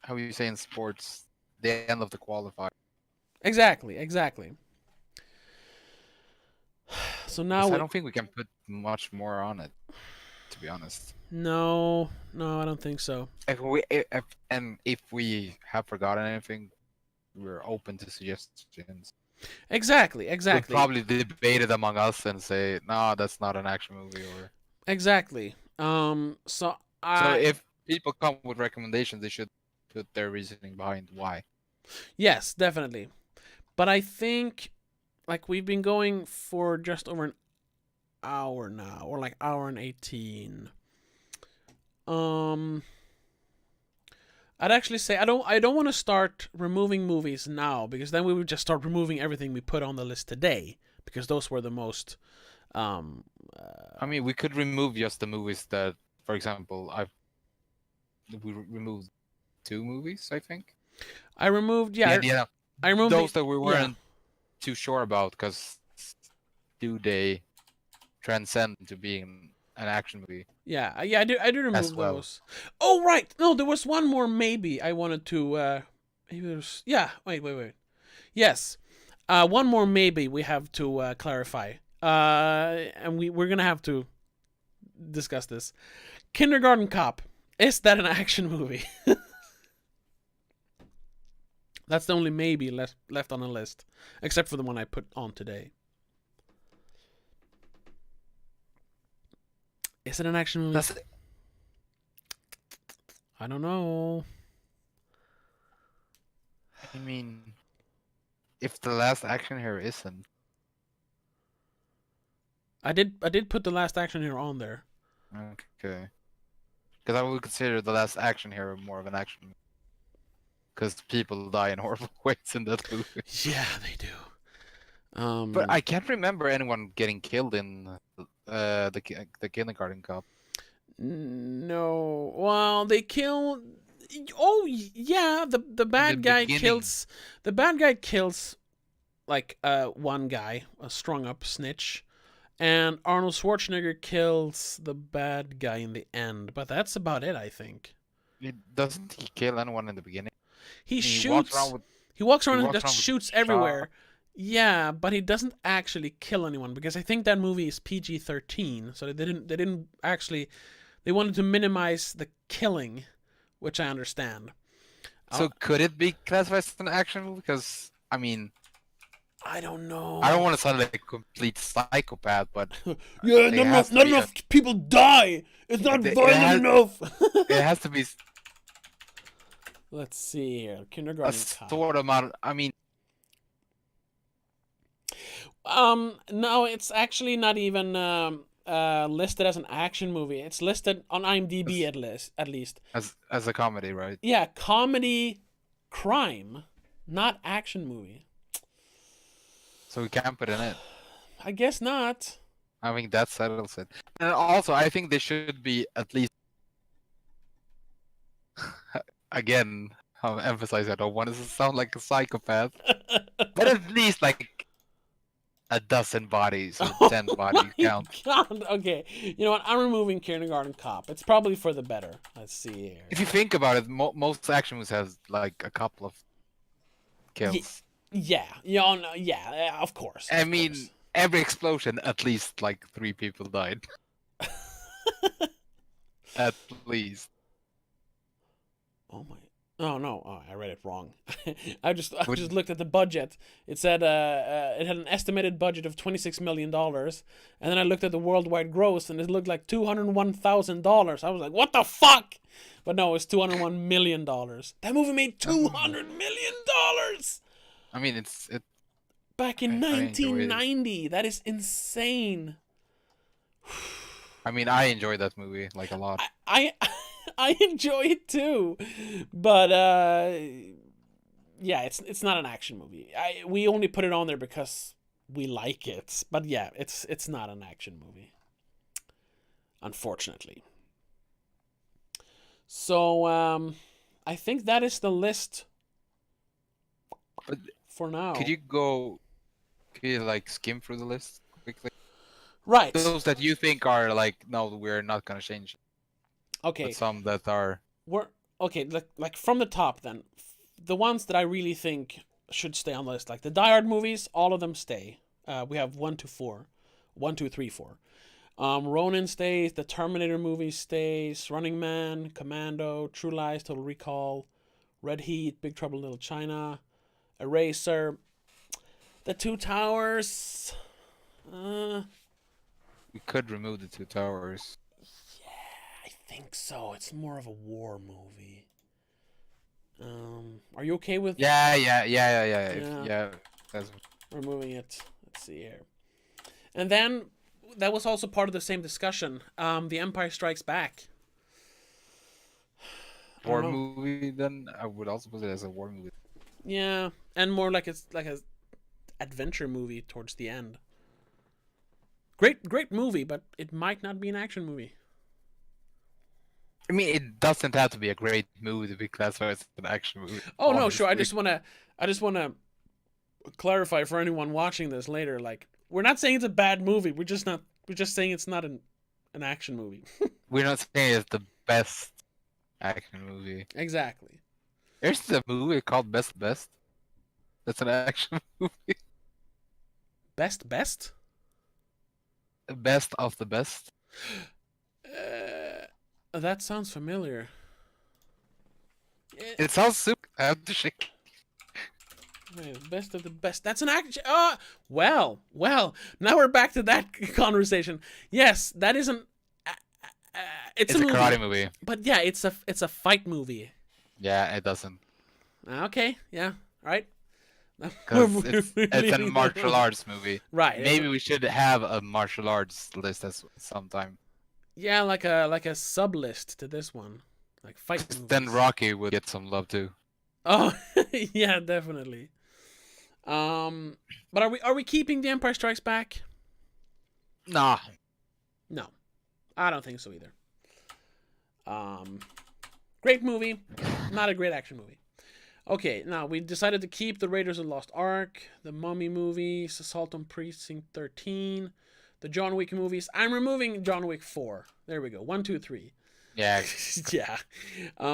Speaker 2: how you say in sports, the end of the qualifier.
Speaker 1: Exactly. So now
Speaker 2: I don't think we can put much more on it, to be honest.
Speaker 1: No, I don't think so.
Speaker 2: If we have forgotten anything, we're open to suggestions.
Speaker 1: Exactly,
Speaker 2: We'll
Speaker 1: exactly,
Speaker 2: probably debate it among us and say, no, that's not an action movie. Or
Speaker 1: exactly. So
Speaker 2: so
Speaker 1: I
Speaker 2: if people come with recommendations, they should put their reasoning behind why.
Speaker 1: yes, definitely. But I think like we've been going for just over an hour now, or like hour and 18. Um, I'd actually say I don't want to start removing movies now because then we would just start removing everything we put on the list today because those were the most um
Speaker 2: I mean, we could remove just the movies that, for example, we removed 2 movies, I think.
Speaker 1: I removed
Speaker 2: Yeah,
Speaker 1: yeah
Speaker 2: yeah.
Speaker 1: I removed
Speaker 2: Those that we
Speaker 1: yeah
Speaker 2: weren't too sure about, because do they transcend to being an action movie
Speaker 1: yeah I do
Speaker 2: as
Speaker 1: remove
Speaker 2: well?
Speaker 1: those. Oh right, no, there was one more maybe I wanted to maybe there's yeah wait yes one more maybe we have to clarify and we're gonna have to discuss this. Kindergarten Cop, is that an action movie? That's the only maybe left on the list, except for the one I put on today. Is it an action movie?
Speaker 2: That's,
Speaker 1: I don't know.
Speaker 2: I mean, if the last action hero isn't,
Speaker 1: I did put the last action hero on there.
Speaker 2: okay, because I would consider the last action hero more of an action movie, because people die in horrible ways in that movie.
Speaker 1: Yeah, they do.
Speaker 2: But I can't remember anyone getting killed in the Kindergarten Cop.
Speaker 1: No. Well, they kill. Oh yeah, the
Speaker 2: In the
Speaker 1: bad guy
Speaker 2: beginning,
Speaker 1: kills like one guy, a strung up snitch, and Arnold Schwarzenegger kills the bad guy in the end. But that's about it, I think.
Speaker 2: doesn't he kill anyone in the beginning?
Speaker 1: He
Speaker 2: He walks around
Speaker 1: shoots.
Speaker 2: with
Speaker 1: He walks
Speaker 2: he
Speaker 1: around and
Speaker 2: walks
Speaker 1: just
Speaker 2: around with
Speaker 1: shoots
Speaker 2: shot.
Speaker 1: everywhere. Yeah, but he doesn't actually kill anyone because I think that movie is PG-13, so they didn't actually they wanted to minimize the killing, which I understand.
Speaker 2: So could it be classified as an action movie? Because I mean,
Speaker 1: I don't
Speaker 2: I don't
Speaker 1: know.
Speaker 2: want to sound like a complete psychopath, but
Speaker 1: Yeah,
Speaker 2: it
Speaker 1: not
Speaker 2: has
Speaker 1: enough.
Speaker 2: to
Speaker 1: Not
Speaker 2: be
Speaker 1: enough people die. It's not
Speaker 2: it
Speaker 1: violent
Speaker 2: has
Speaker 1: enough.
Speaker 2: it has to be
Speaker 1: Let's see here.
Speaker 2: a
Speaker 1: Kindergarten Cop.
Speaker 2: sort of amount. I mean,
Speaker 1: No, it's actually not even listed as an action movie. It's listed on IMDb
Speaker 2: as,
Speaker 1: at least.
Speaker 2: as a comedy, right?
Speaker 1: Yeah, comedy, crime, not action movie.
Speaker 2: So we can't put in it.
Speaker 1: I guess not.
Speaker 2: I mean, that settles it. And also, I think they should be at least. Again, I'll emphasize I don't want to sound like a psychopath, but at least like a dozen bodies or 10
Speaker 1: Oh
Speaker 2: body
Speaker 1: my
Speaker 2: count.
Speaker 1: god. Okay. You know what? I'm removing Kindergarten Cop. It's probably for the better. Let's see here.
Speaker 2: If you think about it, most action movies has like a couple of
Speaker 1: Ye-
Speaker 2: kills.
Speaker 1: yeah. Yeah, no, yeah, of course.
Speaker 2: I
Speaker 1: Of
Speaker 2: mean,
Speaker 1: course.
Speaker 2: every explosion, at least like 3 people died. At least.
Speaker 1: Oh my. Oh no! Oh, I read it wrong. I just
Speaker 2: Would-
Speaker 1: looked at the budget. It said it had an estimated budget of $26 million, and then I looked at the worldwide gross, and it looked like $201,000. I was like, "What the fuck?" But no, it's $201 million. That movie made $200 million
Speaker 2: I mean, it's it.
Speaker 1: back in
Speaker 2: I enjoy it.
Speaker 1: 1990. That is insane.
Speaker 2: I mean, I enjoy that movie like a lot.
Speaker 1: I I enjoy it too, but yeah, it's not an action movie. We only put it on there because we like it, but yeah, it's not an action movie, unfortunately. So I think that is the list
Speaker 2: But
Speaker 1: for now.
Speaker 2: Could you like skim through the list quickly?
Speaker 1: Right.
Speaker 2: Those that you think are like, no, we're not gonna change.
Speaker 1: Okay.
Speaker 2: But some that are.
Speaker 1: We're okay. Like from the top, then the ones that I really think should stay on the list, like the Die Hard movies, all of them stay. We have 1 to 4, 1, 2, 3, 4. Ronin stays. The Terminator movie stays. Running Man, Commando, True Lies, Total Recall, Red Heat, Big Trouble in Little China, Eraser. The Two Towers.
Speaker 2: We could remove the Two Towers.
Speaker 1: I think so. It's more of a war movie. Are you okay with?
Speaker 2: Yeah. That's
Speaker 1: Removing it. Let's see here. And then that was also part of the same discussion. The Empire Strikes Back.
Speaker 2: war movie. Then I would also put it as a war movie.
Speaker 1: Yeah, and more like it's like a adventure movie towards the end. Great movie, but it might not be an action movie.
Speaker 2: I mean, it doesn't have to be a great movie to be classified as an action movie.
Speaker 1: Oh no, sure. I just wanna clarify for anyone watching this later. Like, we're not saying it's a bad movie. We're just saying it's not an action movie.
Speaker 2: We're not saying it's the best action movie.
Speaker 1: Exactly.
Speaker 2: There's a movie called Best. That's an action movie.
Speaker 1: Best?
Speaker 2: Best of the best.
Speaker 1: That sounds familiar.
Speaker 2: It sounds super. I have to shake.
Speaker 1: Wait, best of the best. That's an action. Well. Now we're back to that conversation. Yes, that isn't. It's a
Speaker 2: karate movie.
Speaker 1: But yeah, it's a fight movie.
Speaker 2: Yeah, it doesn't.
Speaker 1: Okay. Yeah. All right.
Speaker 2: Because it's a martial arts movie.
Speaker 1: Right.
Speaker 2: Maybe we should have a martial arts list as sometime.
Speaker 1: Yeah, like a sub list to this one, like fight movies.
Speaker 2: Then Rocky would get some love too.
Speaker 1: Oh, yeah, definitely. But are we keeping The Empire Strikes Back?
Speaker 2: Nah.
Speaker 1: No, I don't think so either. Great movie, not a great action movie. Okay, now we decided to keep the Raiders of the Lost Ark, the Mummy movies, Assault on Precinct 13, the John Wick movies. I'm removing John Wick 4. There we go. 1, 2, 3.
Speaker 2: Yeah.
Speaker 1: Yeah.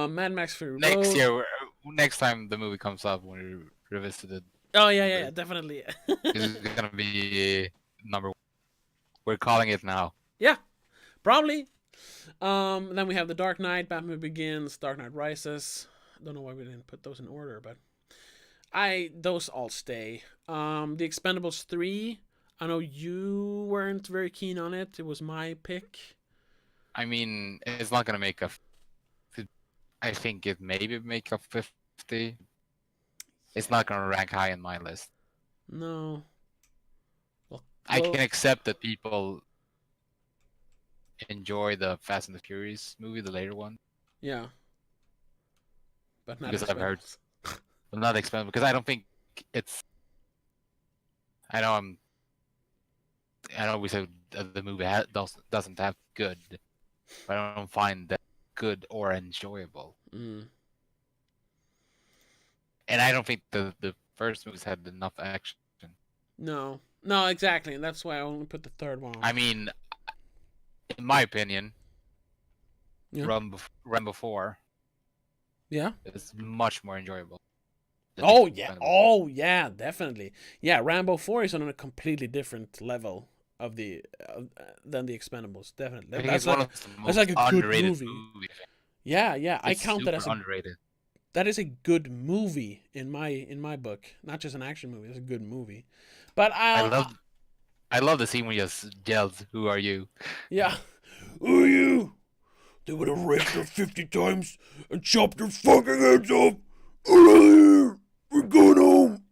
Speaker 1: Mad Max Fury Road.
Speaker 2: Next year, next time the movie comes up, when we revisit it.
Speaker 1: Oh yeah, definitely.
Speaker 2: It's gonna be number 1. We're calling it now.
Speaker 1: Yeah, probably. Then we have The Dark Knight, Batman Begins, Dark Knight Rises. Don't know why we didn't put those in order, but those all stay. The Expendables 3. I know you weren't very keen on it. It was my pick.
Speaker 2: I mean, it's not gonna make I think it maybe make a 50. It's not gonna rank high in my list.
Speaker 1: No. Well,
Speaker 2: I can accept that people enjoy the Fast and the Furious movie, the later one.
Speaker 1: Yeah. But not
Speaker 2: because I've heard, but not Expendables, because I don't think it's. I know we said the movie doesn't have good, but I don't find that good or enjoyable.
Speaker 1: Mm.
Speaker 2: And I don't think the first movies had enough action.
Speaker 1: No, exactly, and that's why I only put the third one on.
Speaker 2: I mean, in my opinion,
Speaker 1: yeah.
Speaker 2: Rambo 4.
Speaker 1: Yeah.
Speaker 2: It's much more enjoyable.
Speaker 1: Oh yeah, definitely. Yeah, Rambo 4 is on a completely different level of than the Expendables. Definitely.
Speaker 2: That's
Speaker 1: like a good movie.
Speaker 2: movie.
Speaker 1: Yeah. I count that as
Speaker 2: underrated.
Speaker 1: That is a good movie in my book. Not just an action movie. It's a good movie. But
Speaker 2: I love the scene when he just yells, "Who are you?"
Speaker 1: Yeah. Who are you? They would have raped her 50 times and chopped her fucking heads off. We're going home.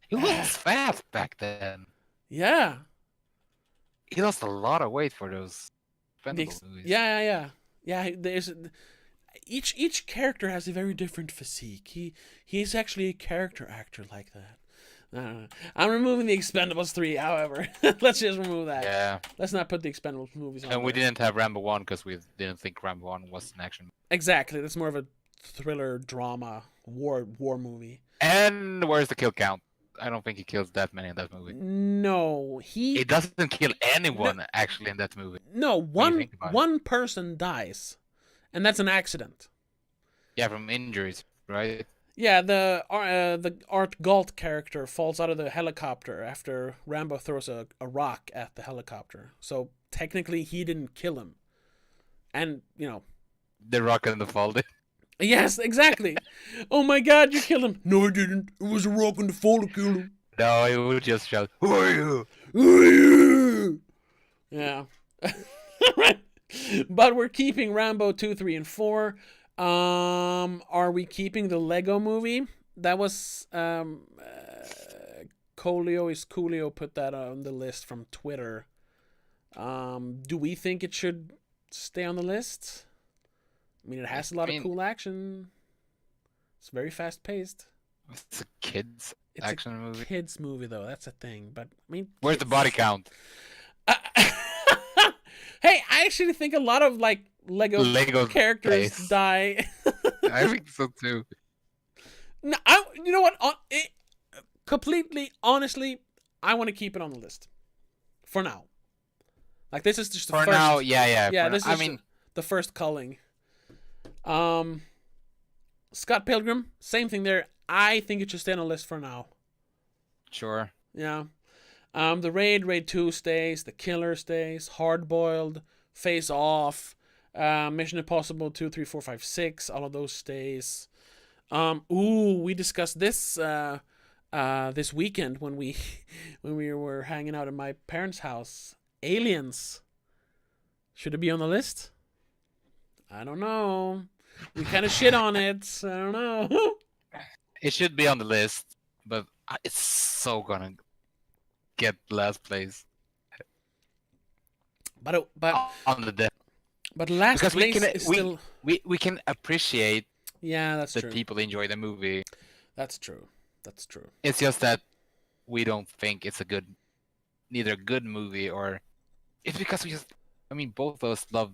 Speaker 2: He was fast back then.
Speaker 1: Yeah.
Speaker 2: He lost a lot of weight for those movies.
Speaker 1: Yeah. There's each character has a very different physique. He's actually a character actor like that. I'm removing the Expendables 3, however. Let's just remove that.
Speaker 2: Yeah.
Speaker 1: Let's not put the Expendables movies on.
Speaker 2: And we didn't have Rambo 1 because we didn't think Rambo 1 was an action movie.
Speaker 1: Exactly. That's more of a thriller, drama, war movie.
Speaker 2: And where's the kill count? I don't think he kills that many in that movie.
Speaker 1: No, he
Speaker 2: doesn't kill anyone actually in that movie.
Speaker 1: No, one person dies, and that's an accident.
Speaker 2: Yeah, from injuries, right?
Speaker 1: Yeah, the Art Galt character falls out of the helicopter after Rambo throws a rock at the helicopter. So technically, he didn't kill him, and
Speaker 2: the rock and the fall did.
Speaker 1: Yes, exactly. Oh my God, you killed him. No, I didn't. It was a rock in the fall to kill him.
Speaker 2: No, it would just shout, "Who are you?"
Speaker 1: Yeah. Right. But we're keeping Rambo 2, 3, and 4. Are we keeping the Lego movie? That was Coolio put that on the list from Twitter. Do we think it should stay on the list? I mean, it has a lot of cool action. It's very fast paced.
Speaker 2: It's a kids action movie.
Speaker 1: Kids movie though. That's a thing. But I mean,
Speaker 2: where's the body count?
Speaker 1: Hey, I actually think a lot of like Lego characters die.
Speaker 2: I think so too.
Speaker 1: No, you know what? Completely honestly, I want to keep it on the list for now. Like this is just the
Speaker 2: for
Speaker 1: first.
Speaker 2: Now, yeah.
Speaker 1: Yeah, this is the first culling. Scott Pilgrim, same thing there. I think it should stay on the list for now.
Speaker 2: Sure.
Speaker 1: Yeah. The Raid 2 stays, The Killer stays, Hard Boiled, Face Off, Mission Impossible 2, 3, 4, 5, 6, all of those stays. We discussed this this weekend when we were hanging out at my parents' house. Aliens. Should it be on the list? I don't know. We kind of shit on it. I don't know.
Speaker 2: It should be on the list, but it's so gonna get last place.
Speaker 1: But
Speaker 2: on the death.
Speaker 1: But last
Speaker 2: because
Speaker 1: place is still.
Speaker 2: We can appreciate.
Speaker 1: Yeah, that's
Speaker 2: that
Speaker 1: true.
Speaker 2: People enjoy the movie.
Speaker 1: That's true. That's true.
Speaker 2: It's just that we don't think it's neither a good movie or it's because both of us love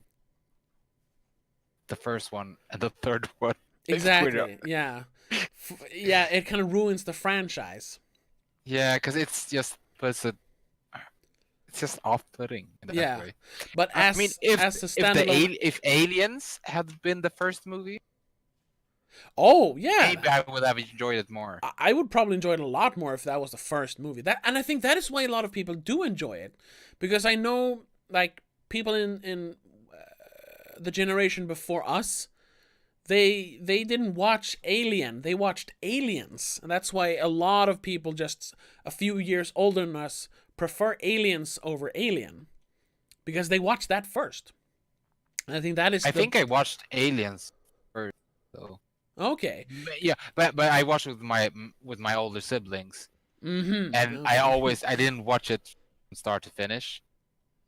Speaker 2: the first one and the third one.
Speaker 1: Exactly. Yeah. Yeah, it kind of ruins the franchise.
Speaker 2: Yeah, because it's just off-putting in that way.
Speaker 1: But as a standalone,
Speaker 2: if Aliens had been the first movie,
Speaker 1: oh yeah,
Speaker 2: maybe I would have enjoyed it more.
Speaker 1: I would probably enjoy it a lot more if that was the first movie. And I think that is why a lot of people do enjoy it, because I know like people in the generation before us, they didn't watch Alien, they watched Aliens, and that's why a lot of people just a few years older than us prefer Aliens over Alien, because they watched that first. And I think that is.
Speaker 2: I think I watched Aliens first, though.
Speaker 1: Okay.
Speaker 2: Yeah, but I watched it with my older siblings, and okay. I didn't watch it from start to finish.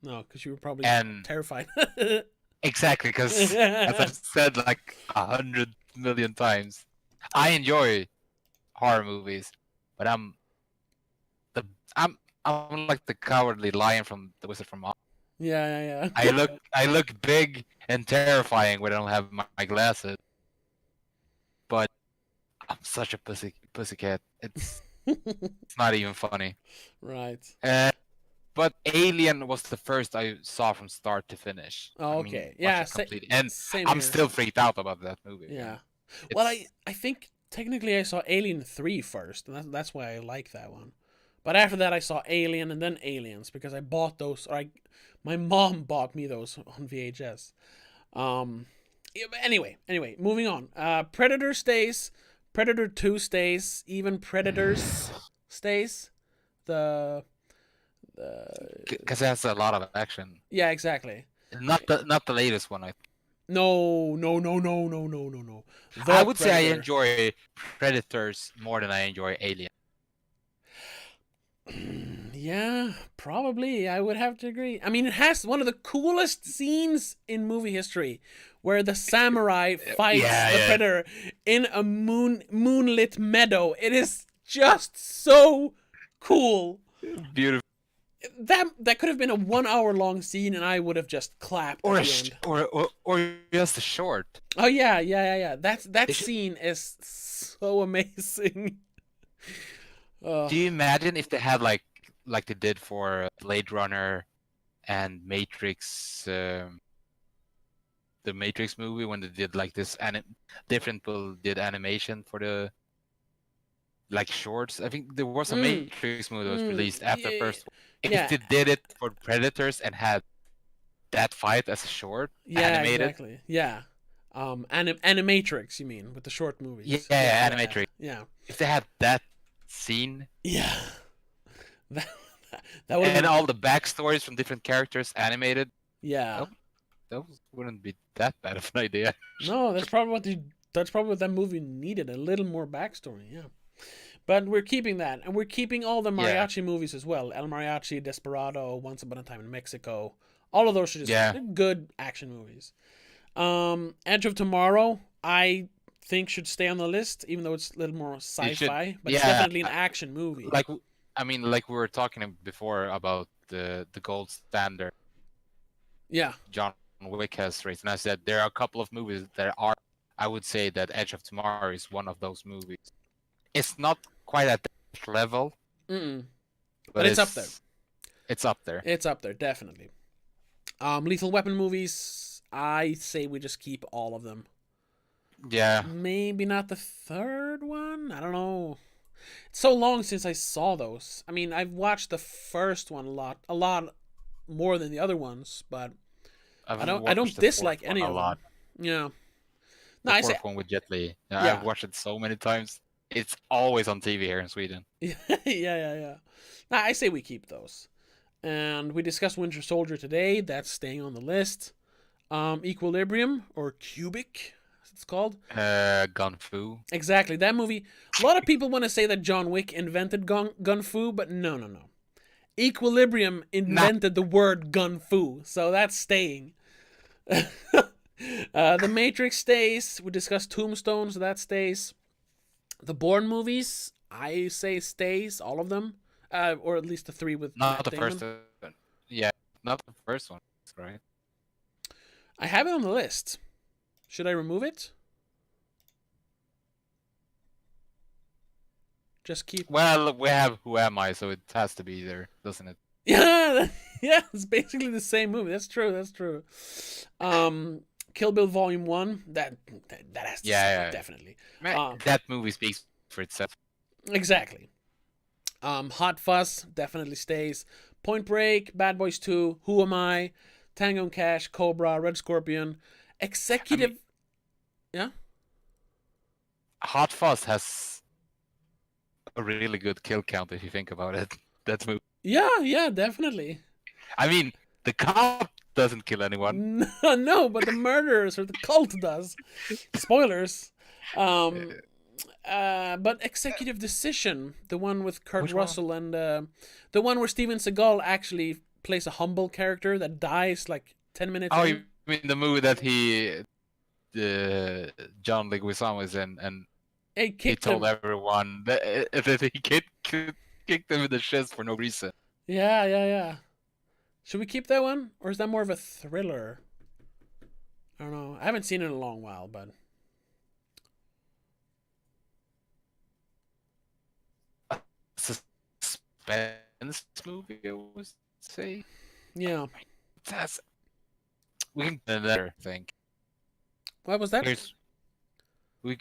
Speaker 1: No, because you were probably terrified.
Speaker 2: Exactly, because as I've said like 100 million times, I enjoy horror movies, but I'm like the cowardly lion from The Wizard from Oz.
Speaker 1: Yeah.
Speaker 2: I look big and terrifying when I don't have my glasses, but I'm such a pussycat. It's not even funny.
Speaker 1: Right.
Speaker 2: But Alien was the first I saw from start to finish.
Speaker 1: Oh, okay. Yeah,
Speaker 2: and I'm still freaked out about that movie.
Speaker 1: Yeah. Well, I think technically I saw Alien 3 first, and that's why I like that one. But after that I saw Alien and then Aliens, because I bought those, my mom bought me those on VHS. Anyway, moving on. Predator stays, Predator 2 stays, even Predators stays.
Speaker 2: Because it has a lot of action.
Speaker 1: Yeah, exactly.
Speaker 2: Not the latest one, I think.
Speaker 1: No.
Speaker 2: I would say I enjoy Predators more than I enjoy Alien.
Speaker 1: Yeah, probably. I would have to agree. I mean, it has one of the coolest scenes in movie history, where the samurai fights the predator in a moonlit meadow. It is just so cool.
Speaker 2: Beautiful.
Speaker 1: That could have been a 1 hour long scene, and I would have just clapped at the end.
Speaker 2: Or just a short.
Speaker 1: Oh yeah. That scene is so amazing.
Speaker 2: Do you imagine if they had like they did for Blade Runner and Matrix, the Matrix movie, when they did like this different people did animation for the shorts? I think there was a Matrix movie that was released after the first one. If they did it for Predators and had that fight as a short animated.
Speaker 1: Exactly. Yeah. Animatrix, you mean, with the short movies?
Speaker 2: Yeah, Animatrix.
Speaker 1: Yeah.
Speaker 2: If they had that scene,
Speaker 1: That would have
Speaker 2: And
Speaker 1: been
Speaker 2: all the backstories from different characters animated.
Speaker 1: yeah.
Speaker 2: Those wouldn't be that bad of an idea.
Speaker 1: No, that's probably what that movie needed, a little more backstory. Yeah. But we're keeping that, and we're keeping all the
Speaker 2: Yeah.
Speaker 1: mariachi movies as well. El Mariachi, Desperado, Once Upon a Time in Mexico. All of those are just
Speaker 2: Yeah.
Speaker 1: they're good action movies. Edge of Tomorrow, I think should stay on the list, even though it's a little more sci-fi, but it's
Speaker 2: Yeah,
Speaker 1: definitely an action movie.
Speaker 2: like like we were talking before about the gold standard
Speaker 1: Yeah,
Speaker 2: John Wick has raised, and I said there are a couple of movies that are. I would say that Edge of Tomorrow is one of those movies. It's not quite at that level,
Speaker 1: mm-mm.
Speaker 2: but
Speaker 1: But it's up there.
Speaker 2: It's up there.
Speaker 1: It's up there, definitely. Lethal Weapon movies, I say we just keep all of them.
Speaker 2: Yeah.
Speaker 1: Maybe not the third one. I don't know. It's so long since I saw those. I mean, I've watched the first one a lot more than the other ones, but I don't dislike any of them. Yeah. No,
Speaker 2: the fourth one with Jet Li. Yeah,
Speaker 1: yeah.
Speaker 2: I've watched it so many times. It's always on TV here in Sweden.
Speaker 1: yeah. No, I say we keep those. And we discussed Winter Soldier today. That's staying on the list. Equilibrium or Cubic, as it's called.
Speaker 2: Gun Fu.
Speaker 1: Exactly, that movie. A lot of people want to say that John Wick invented gun fu, but no. Equilibrium invented the word gun fu, so that's staying. The Matrix stays. We discussed Tombstone, so that stays. The Bourne movies, I say stays, all of them, or at least the three with
Speaker 2: not
Speaker 1: Matt
Speaker 2: the
Speaker 1: Damon.
Speaker 2: first. Yeah, not the first one, right?
Speaker 1: I have it on the list. Should I remove it? Just keep.
Speaker 2: Well, we have Who Am I, so it has to be there, doesn't it?
Speaker 1: Yeah, it's basically the same movie. That's true. Kill Bill Volume 1, that has to stay, definitely.
Speaker 2: Man, that movie speaks for itself.
Speaker 1: Exactly. Hot Fuzz definitely stays. Point Break, Bad Boys 2, Who Am I, Tango and Cash, Cobra, Red Scorpion, Executive. Yeah?
Speaker 2: Hot Fuzz has a really good kill count if you think about it. That movie.
Speaker 1: Yeah, definitely.
Speaker 2: I mean, the cop doesn't kill anyone.
Speaker 1: No, but the murderers or the cult does. Spoilers. But Executive Decision, the one with Kurt Russell and the one where Steven Seagal actually plays a humble character that dies like 10 minutes.
Speaker 2: Oh, you mean the movie that John Leguizamo was in, and he told everyone that he kicked them in the chest for no reason.
Speaker 1: Yeah. Should we keep that one, or is that more of a thriller? I don't know. I haven't seen it in a long while, but
Speaker 2: suspense movie, I would say.
Speaker 1: Yeah.
Speaker 2: We can do another thing.
Speaker 1: What was that?
Speaker 2: We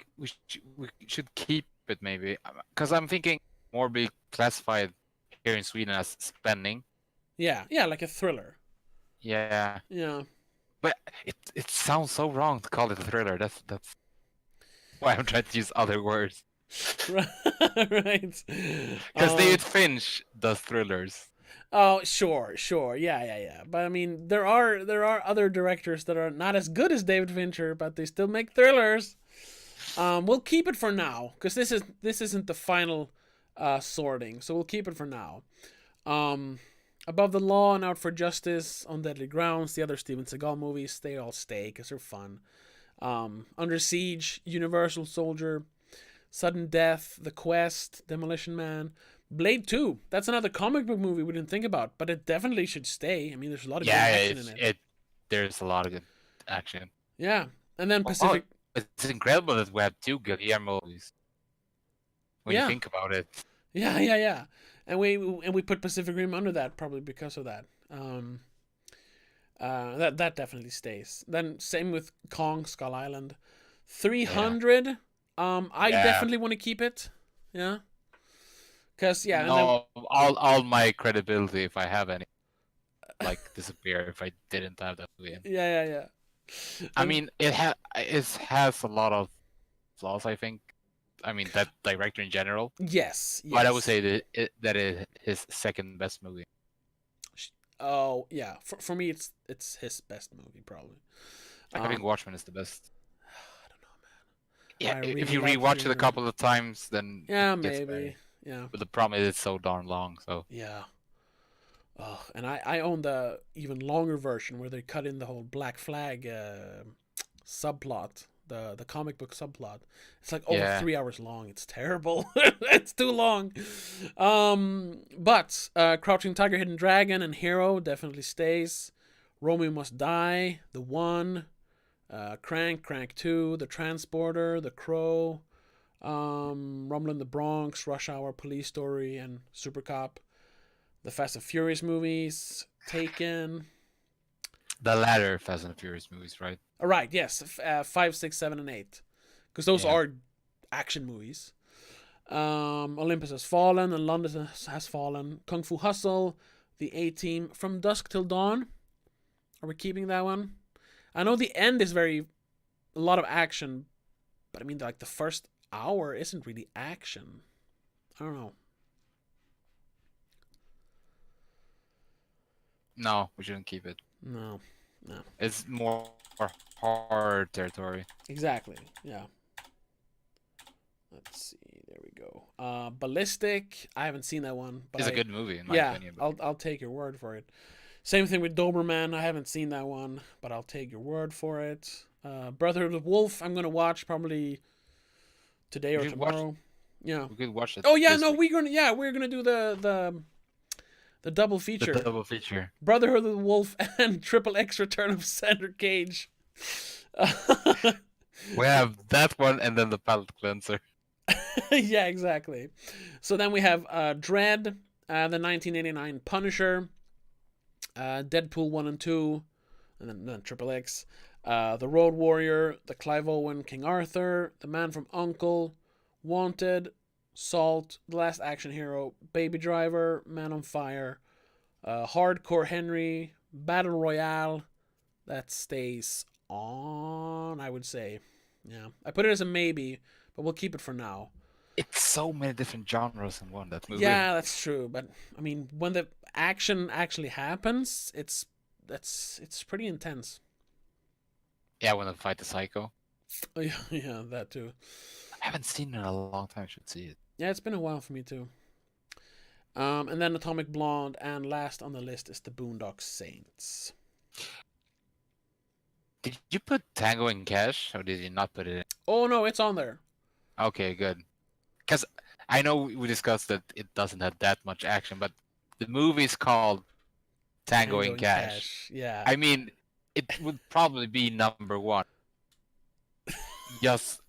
Speaker 2: should keep it maybe, because I'm thinking more be classified here in Sweden as spending.
Speaker 1: Yeah, like a thriller.
Speaker 2: Yeah. But it sounds so wrong to call it a thriller. That's why I'm trying to use other words.
Speaker 1: Right.
Speaker 2: Because David Finch does thrillers.
Speaker 1: Oh, sure. Yeah. But I mean, there are other directors that are not as good as David Fincher, but they still make thrillers. We'll keep it for now, because this isn't the final sorting, so we'll keep it for now. Above the Law and Out for Justice, On Deadly Grounds, the other Steven Seagal movies, they all stay because they're fun. Under Siege, Universal Soldier, Sudden Death, The Quest, Demolition Man, Blade 2. That's another comic book movie we didn't think about, but it definitely should stay. I mean, there's a lot of good action in it.
Speaker 2: There's a lot of good action.
Speaker 1: Yeah, and then Pacific.
Speaker 2: It's incredible that we have two Guillermo movies. When you think about it.
Speaker 1: Yeah. And we put Pacific Rim under that probably because of that. That definitely stays. Then same with Kong Skull Island, 300. Yeah. I definitely want to keep it. Yeah. Because
Speaker 2: all my credibility, if I have any, disappear if I didn't have that movie.
Speaker 1: Yeah.
Speaker 2: I mean, it has a lot of flaws, I think. I mean, that director in general.
Speaker 1: Yes.
Speaker 2: But I would say that it is his second best movie.
Speaker 1: Oh yeah, for me it's his best movie probably.
Speaker 2: I think Watchmen is the best.
Speaker 1: I don't know,
Speaker 2: Yeah,
Speaker 1: man. I
Speaker 2: if
Speaker 1: really
Speaker 2: you
Speaker 1: love
Speaker 2: rewatch it a
Speaker 1: Fury.
Speaker 2: couple of times, then it
Speaker 1: Yeah,
Speaker 2: gets better.
Speaker 1: maybe. Yeah,
Speaker 2: But the problem is it's so darn long. So
Speaker 1: yeah. Oh, and I own the even longer version where they cut in the whole Black Flag subplot, the comic book subplot. It's like over
Speaker 2: yeah,
Speaker 1: 3 hours long. It's terrible. It's too long. But Crouching Tiger, Hidden Dragon, and Hero definitely stays. Romeo Must Die, The One, Crank 2, The Transporter, The Crow, Rumble in the Bronx, Rush Hour, Police Story, and Super Cop. The Fast and Furious movies, Taken.
Speaker 2: the latter Fast and Furious movies, right?
Speaker 1: All right, yes, 5, 6, 7, and 8, because those
Speaker 2: Yeah.
Speaker 1: are action movies. Olympus Has Fallen and London Has Fallen. Kung Fu Hustle, The A Team, From Dusk Till Dawn. Are we keeping that one? I know the end is a lot of action, but I mean, like the first hour isn't really action. I don't know.
Speaker 2: No, we shouldn't keep it.
Speaker 1: No.
Speaker 2: It's more horror territory.
Speaker 1: Exactly. Yeah. Let's see. There we go. Ballistic. I haven't seen that one, but
Speaker 2: It's a good movie in my opinion.
Speaker 1: I'll take your word for it. Same thing with Doberman. I haven't seen that one, but I'll take your word for it. Brother of the Wolf. I'm gonna watch probably today or tomorrow. Yeah.
Speaker 2: We could watch it.
Speaker 1: Oh yeah, no, we're gonna do the double feature.
Speaker 2: The double feature.
Speaker 1: Brotherhood of the Wolf and Triple X Return of Senator Cage.
Speaker 2: We have that one and then the palate cleanser.
Speaker 1: Yeah, exactly. So then we have Dread, the 1989 Punisher, Deadpool 1 and 2, and then Triple X, The Road Warrior, The Clive Owen King Arthur, The Man from U.N.C.L.E., Wanted, Salt, The Last Action Hero, Baby Driver, Man on Fire, Hardcore Henry, Battle Royale. That stays on, I would say. Yeah, I put it as a maybe, but we'll keep it for now.
Speaker 2: It's so many different genres in one, that movie.
Speaker 1: Yeah, that's true. But I mean, when the action actually happens, it's pretty intense.
Speaker 2: Yeah, when they fight the Psycho.
Speaker 1: Yeah, that too.
Speaker 2: I haven't seen it in a long time. I should see it.
Speaker 1: Yeah, it's been a while for me too. And then Atomic Blonde, and last on the list is the Boondock Saints.
Speaker 2: Did you put Tango in Cash, or did you not put it in?
Speaker 1: Oh no, it's on there.
Speaker 2: Okay, good. Because I know we discussed that it doesn't have that much action, but the movie is called Tango in Cash.
Speaker 1: Yeah.
Speaker 2: I mean, it would probably be number one. Just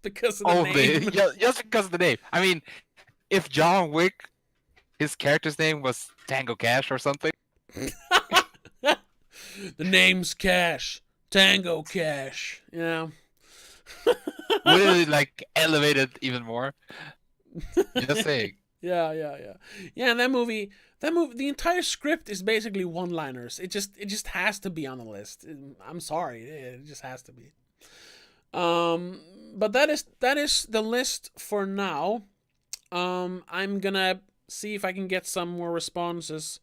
Speaker 1: because of the name.
Speaker 2: Just because of the name. I mean, if John Wick, his character's name was Tango Cash or something.
Speaker 1: The name's Cash. Tango Cash. Yeah.
Speaker 2: Would it like elevate it even more? Just saying.
Speaker 1: Yeah. Yeah, and that movie, the entire script is basically one-liners. It just has to be on the list. I'm sorry, it just has to be. But that is the list for now. I'm gonna see if I can get some more responses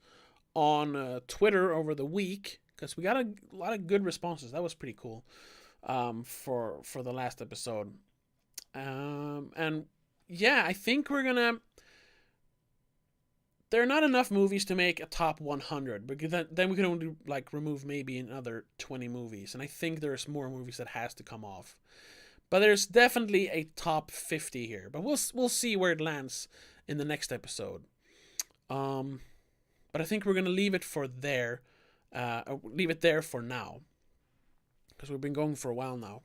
Speaker 1: on Twitter over the week, because we got a lot of good responses. That was pretty cool. For the last episode. And yeah, I think we're gonna. There are not enough movies to make a top 100, because then we can only like remove maybe another 20 movies, and I think there's more movies that has to come off. But there's definitely a top 50 here, but we'll see where it lands in the next episode. But I think we're gonna leave it there. Leave it there for now, because we've been going for a while now.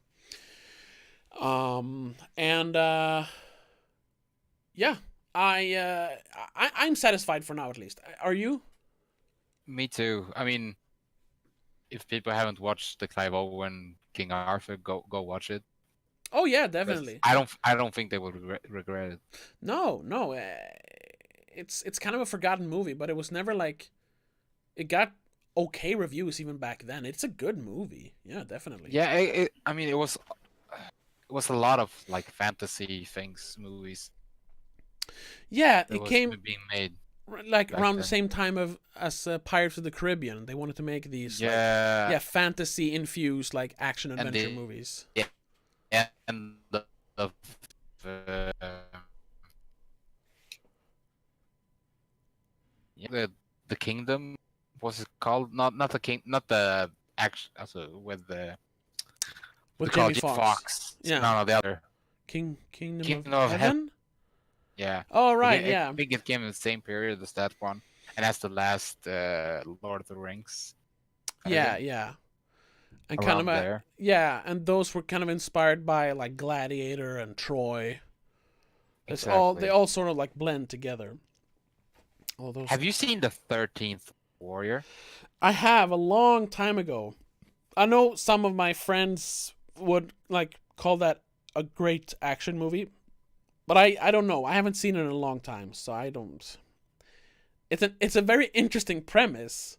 Speaker 1: Yeah, I'm satisfied for now, at least. Are you?
Speaker 2: Me too. I mean, if people haven't watched the Clive Owen King Arthur, go watch it.
Speaker 1: Oh yeah, definitely.
Speaker 2: I don't think they will regret it.
Speaker 1: No. It's kind of a forgotten movie, but it was never like, it got okay reviews even back then. It's a good movie. Yeah, definitely.
Speaker 2: Yeah, I mean, it was a lot of like fantasy movies.
Speaker 1: Yeah,
Speaker 2: that
Speaker 1: it
Speaker 2: was
Speaker 1: came
Speaker 2: being made.
Speaker 1: like
Speaker 2: back
Speaker 1: around the
Speaker 2: then.
Speaker 1: same time as Pirates of the Caribbean. They wanted to make these
Speaker 2: Yeah,
Speaker 1: fantasy infused like action
Speaker 2: and
Speaker 1: adventure movies.
Speaker 2: yeah, and the uh, yeah, the kingdom, what's it called? Not the king, not the action. Also with the
Speaker 1: With
Speaker 2: we call
Speaker 1: Jamie
Speaker 2: it
Speaker 1: Foxx.
Speaker 2: Fox.
Speaker 1: Yeah.
Speaker 2: No, the other
Speaker 1: Kingdom of
Speaker 2: Kingdom of Heaven.
Speaker 1: Heaven?
Speaker 2: Yeah,
Speaker 1: Oh
Speaker 2: I
Speaker 1: right,
Speaker 2: think
Speaker 1: yeah.
Speaker 2: I think it came in the same period as that one, and that's the last Lord of the Rings. I
Speaker 1: Yeah,
Speaker 2: think
Speaker 1: yeah. And kind of
Speaker 2: around there.
Speaker 1: yeah, and those were kind of inspired by like Gladiator and Troy. They
Speaker 2: Exactly.
Speaker 1: all sort of like blend together. All those.
Speaker 2: Have you seen the 13th Warrior?
Speaker 1: I have a long time ago. I know some of my friends would like call that a great action movie, but I don't know. I haven't seen it in a long time, so I don't. It's a very interesting premise,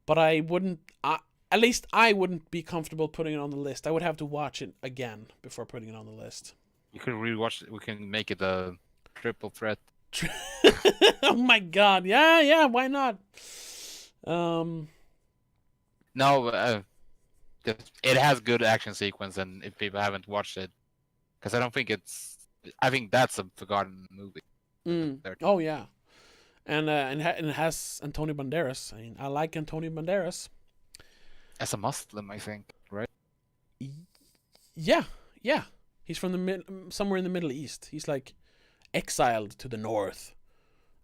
Speaker 1: but I wouldn't. At least I wouldn't be comfortable putting it on the list. I would have to watch it again before putting it on the list.
Speaker 2: You can rewatch it. We can make it a triple threat.
Speaker 1: Oh my god! Yeah, yeah. Why not?
Speaker 2: No, it has good action sequence, and if people haven't watched it, because I think that's a forgotten movie.
Speaker 1: Oh yeah, and it has Antonio Banderas. I mean, I like Antonio Banderas.
Speaker 2: As a Muslim, I think, right?
Speaker 1: Yeah, yeah. He's from somewhere in the Middle East. He's like exiled to the north,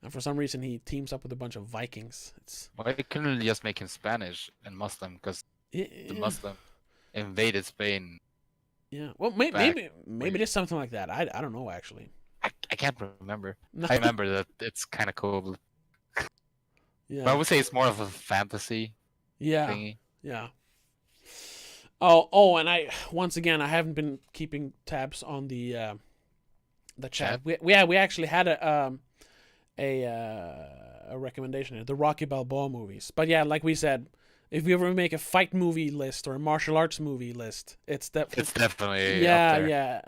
Speaker 1: and for some reason he teams up with a bunch of Vikings.
Speaker 2: Why couldn't they just make him Spanish and Muslim? Because the Muslim invaded Spain.
Speaker 1: Yeah. Well, maybe it is something like that. I don't know actually.
Speaker 2: I can't remember. I remember that it's kind of cool.
Speaker 1: Yeah.
Speaker 2: But I would say it's more of a fantasy thingy.
Speaker 1: Yeah. Oh, and I once again I haven't been keeping tabs on the chat. We actually had a recommendation here, the Rocky Balboa movies. But yeah, like we said, if we ever make a fight movie list or a martial arts movie list, it's
Speaker 2: definitely
Speaker 1: yeah,
Speaker 2: up there.
Speaker 1: yeah.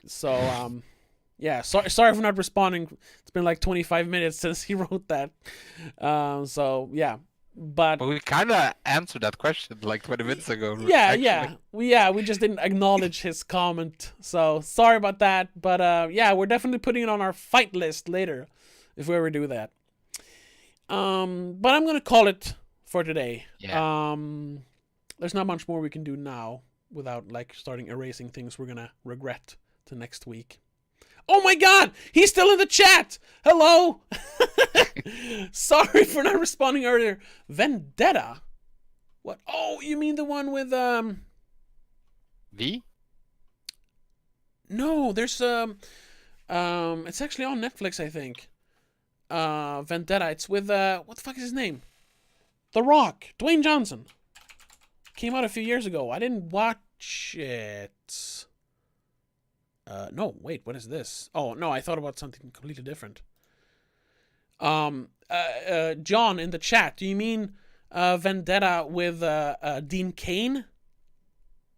Speaker 1: So yeah, sorry for not responding. It's been like 25 minutes since he wrote that. So yeah. But
Speaker 2: we kind of answered that question like 20 minutes ago.
Speaker 1: Yeah. We just didn't acknowledge his comment. So sorry about that. But yeah, we're definitely putting it on our fight list later, if we ever do that. But I'm gonna call it for today.
Speaker 2: Yeah.
Speaker 1: There's not much more we can do now without like starting erasing things we're gonna regret to next week. Oh my god! He's still in the chat! Hello! Sorry for not responding earlier. Vendetta? What? Oh, you mean the one with,
Speaker 2: V?
Speaker 1: No, there's, it's actually on Netflix, I think. Vendetta. It's with, what the fuck is his name? The Rock. Dwayne Johnson. Came out a few years ago. I didn't watch it. No, wait, what is this? Oh, no, I thought about something completely different. John in the chat, do you mean Vendetta with Dean Cain?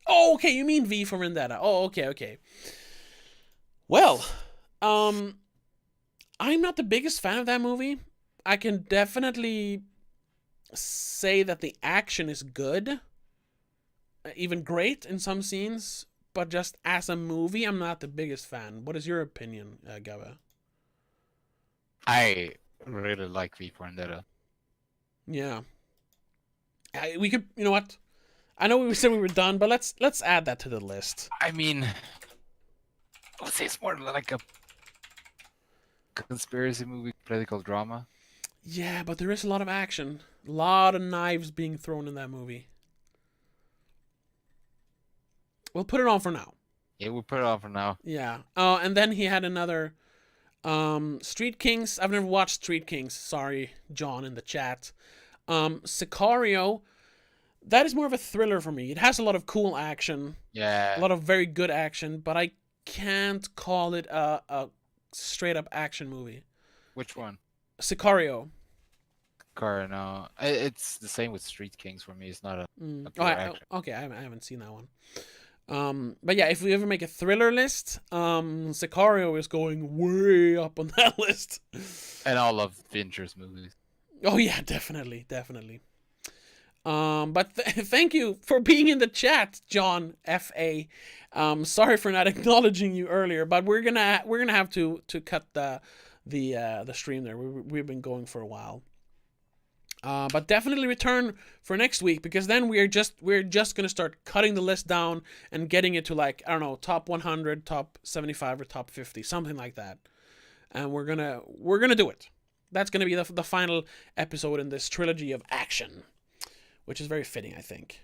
Speaker 1: Oh, okay, you mean V for Vendetta. Oh, okay. Well, I'm not the biggest fan of that movie. I can definitely say that the action is good, even great in some scenes, but just as a movie, I'm not the biggest fan. What is your opinion, Gaba?
Speaker 2: I really like V for Vendetta.
Speaker 1: Yeah. We could, you know what? I know we said we were done, but let's add that to the list.
Speaker 2: I mean, I would say it's more like a conspiracy movie, political drama.
Speaker 1: Yeah, but there is a lot of action. A lot of knives being thrown in that movie. We'll put it on for now.
Speaker 2: Yeah, we'll put it on for now.
Speaker 1: Yeah. Oh, and then he had another Street Kings. I've never watched Street Kings. Sorry, John in the chat. Sicario. That is more of a thriller for me. It has a lot of cool action.
Speaker 2: Yeah.
Speaker 1: A lot of very good action, but I can't call it a straight up action movie.
Speaker 2: Which one?
Speaker 1: Sicario.
Speaker 2: No. It's the same with Street Kings for me. It's not a pure action.
Speaker 1: Okay, I haven't seen that one. But yeah, if we ever make a thriller list, Sicario is going way up on that list.
Speaker 2: And all of Fincher's movies.
Speaker 1: Oh yeah, definitely. But thank you for being in the chat, John F.A. Sorry for not acknowledging you earlier, but we're gonna have to cut the stream there. We've been going for a while. But definitely return for next week, because then we're just gonna start cutting the list down and getting it to, like, I don't know, top 100, top 75, or top 50, something like that. And we're gonna do it. That's gonna be the final episode in this trilogy of action, which is very fitting, I think.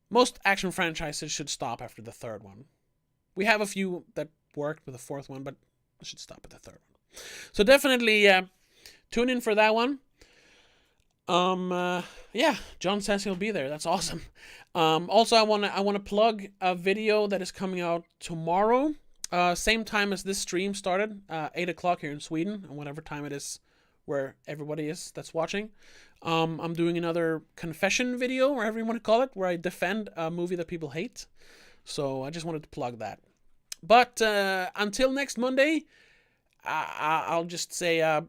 Speaker 1: Most action franchises should stop after the third one. We have a few that worked with the fourth one, but it should stop at the third one. So definitely tune in for that one. Yeah, John says he'll be there. That's awesome. Also, I wanna plug a video that is coming out tomorrow. Same time as this stream started, 8 o'clock here in Sweden, and whatever time it is where everybody is that's watching. I'm doing another confession video, or whatever you want to call it, where I defend a movie that people hate. So I just wanted to plug that. But until next Monday, I'll just say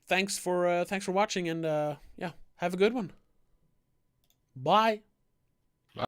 Speaker 1: thanks for watching, and yeah, have a good one. Bye.